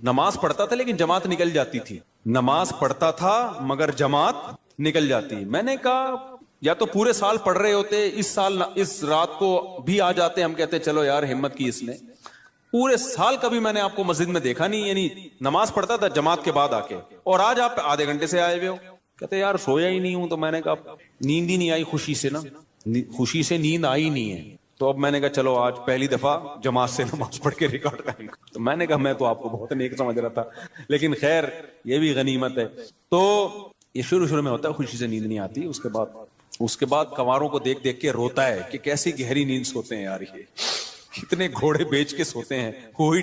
نماز پڑھتا تھا لیکن جماعت نکل جاتی تھی, نماز پڑھتا تھا مگر جماعت نکل جاتی. میں نے کہا یا تو پورے سال پڑھ رہے ہوتے, اس سال اس رات کو بھی آ جاتے, ہم کہتے چلو یار ہمت کی اس نے. پورے سال کبھی میں نے آپ کو مسجد میں دیکھا نہیں, یعنی نماز پڑھتا تھا جماعت کے بعد آ کے, اور آج آپ آدھے گھنٹے سے آئے ہوئے ہو. کہتے یار سویا ہی نہیں ہوں. تو میں نے کہا نیند ہی نہیں آئی خوشی سے, نا خوشی سے نیند آئی نہیں ہے. تو اب میں نے کہا چلو آج پہلی دفعہ جماعت سے نماز پڑھ کے ریکارڈ کریں گے. تو میں نے کہا میں تو آپ کو بہت نیک سمجھ رہا تھا, لیکن خیر یہ بھی غنیمت ہے. تو یہ شروع میں ہوتا ہے, خوشی سے نیند نہیں آتی. اس کے بعد کنواروں کو دیکھ دیکھ کے روتا ہے کہ کیسی گہری نیند سوتے ہیں یار, یہ کتنے گھوڑے بیچ کے سوتے ہیں, کوئی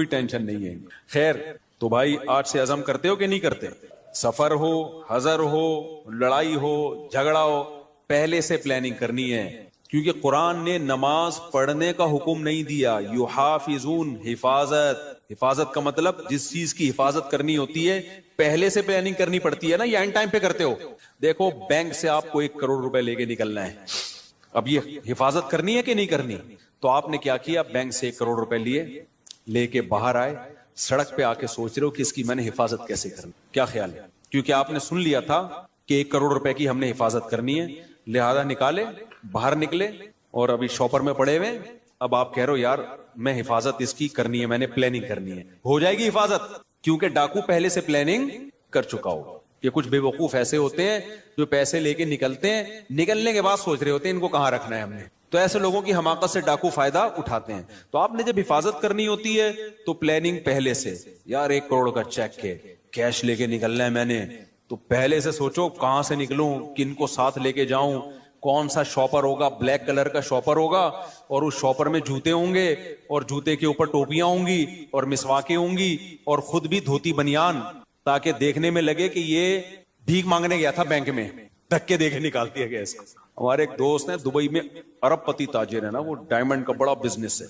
ٹینشن نہیں ہے. خیر تو بھائی آج سے عزم کرتے ہو کہ نہیں کرتے؟ سفر ہو, حضر ہو, لڑائی ہو, جھگڑا ہو, پہلے سے پلاننگ کرنی ہے. کیونکہ قرآن نے نماز پڑھنے کا حکم نہیں دیا. یحافظون, حفاظت کا مطلب جس چیز کی حفاظت کرنی ہوتی ہے پہلے سے پلاننگ کرنی پڑتی ہے نا, یا اینڈ ٹائم پہ کرتے ہو. دیکھو بینک سے آپ کو 1 کروڑ روپے لے کے نکلنا ہے, اب یہ حفاظت کرنی ہے کہ نہیں کرنی؟ تو آپ نے کیا کیا, بینک سے 1 کروڑ روپے لے کے باہر آئے, سڑک پہ آ کے سوچ رہے ہو کہ اس کی میں نے حفاظت کیسے کرنی. کیا خیال ہے؟ کیونکہ آپ نے سن لیا تھا کہ 1 کروڑ روپے کی ہم نے حفاظت کرنی ہے, لہذا نکالے, باہر نکلے, اور ابھی شاپر میں پڑے ہوئے. اب آپ کہہ رہے ہو یار میں حفاظت اس کی کرنی ہے, میں نے پلاننگ کرنی ہے. ہو جائے گی حفاظت, کیونکہ ڈاکو پہلے سے پلاننگ کر چکا ہو. یہ کچھ بے وقوف ایسے ہوتے ہیں جو پیسے لے کے نکلتے ہیں, نکلنے کے بعد سوچ رہے ہوتے ہیں ان کو کہاں رکھنا ہے ہم نے. تو ایسے لوگوں کی حماقت سے ڈاکو فائدہ اٹھاتے ہیں. تو آپ نے جب حفاظت کرنی ہوتی ہے تو پلاننگ پہلے سے, یار 1 کروڑ کا چیک ہے, کیش لے کے نکلنا ہے میں نے, تو پہلے سے سوچو کہاں سے نکلوں, کن کو ساتھ لے کے جاؤں, کون سا شاپر ہوگا, بلیک کلر کا شاپر ہوگا, اور اس شاپر میں جوتے ہوں گے, اور جوتے کے اوپر ٹوپیاں ہوں گی, اور مسواکیں ہوں گی, اور خود بھی دھوتی بنیان, تاکہ دیکھنے میں لگے کہ یہ بھیک مانگنے گیا تھا بینک میں, دھکے دے کے نکال دیا گیا اس کو. ہمارے ایک دوست ہیں دبئی میں, ارب پتی تاجر ہے نا, وہ ڈائمنڈ کا بڑا بزنس ہے.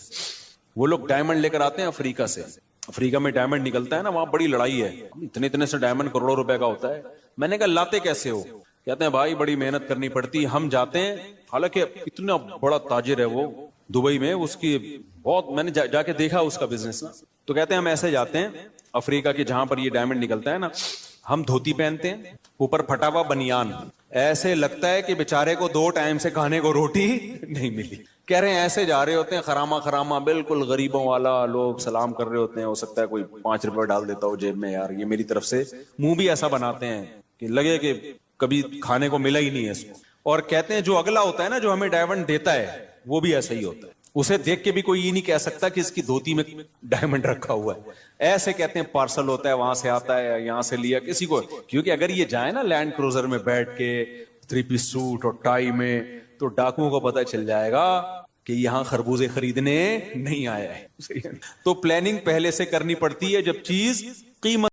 وہ لوگ ڈائمنڈ لے کر آتے ہیں افریقہ سے, افریقہ میں ڈائمنڈ نکلتا ہے نا, وہاں بڑی لڑائی ہے, اتنے سے ڈائمنڈ کروڑوں روپے کا ہوتا ہے. میں نے کہا لاتے کیسے ہو؟ کہتے ہیں بھائی بڑی محنت کرنی پڑتی, ہم جاتے ہیں, حالانکہ اتنا بڑا تاجر ہے وہ دبئی میں, اس کی بہت, میں نے جا کے دیکھا اس کا بزنس نا. تو کہتے ہیں ہم ایسے جاتے ہیں افریقہ کے جہاں پر یہ ڈائمنڈ نکلتا ہے نا, ہم دھوتی پہنتے ہیں, اوپر پھٹا ہوا بنیان, ایسے لگتا ہے کہ بیچارے کو 2 ٹائم سے کھانے کو روٹی نہیں ملی. کہہ رہے ہیں ایسے جا رہے ہوتے ہیں خراما بالکل غریبوں والا, لوگ سلام کر رہے ہوتے ہیں, ہو سکتا ہے کوئی 5 روپے ڈال دیتا ہو جیب میں, یار یہ میری طرف سے, منہ بھی ایسا بناتے ہیں کہ لگے کہ کبھی کھانے کو ملا ہی نہیں ہے اس کو. اور کہتے ہیں جو اگلا ہوتا ہے نا, جو ہمیں ڈائمنڈ دیتا ہے, وہ بھی ایسا ہی ہوتا ہے, اسے دیکھ کے بھی کوئی یہ نہیں کہہ سکتا کہ اس کی دھوتی میں ڈائمنڈ رکھا ہوا ہے. ایسے کہتے ہیں پارسل ہوتا ہے, وہاں سے آتا ہے, یہاں سے لیا کسی کو. کیونکہ اگر یہ جائے نا لینڈ کروزر میں بیٹھ کے 3 پیس سوٹ اور ٹائی میں, تو ڈاکوؤں کو پتہ چل جائے گا کہ یہاں خربوزے خریدنے نہیں آیا ہے. تو پلاننگ پہلے سے کرنی پڑتی ہے جب چیز قیمت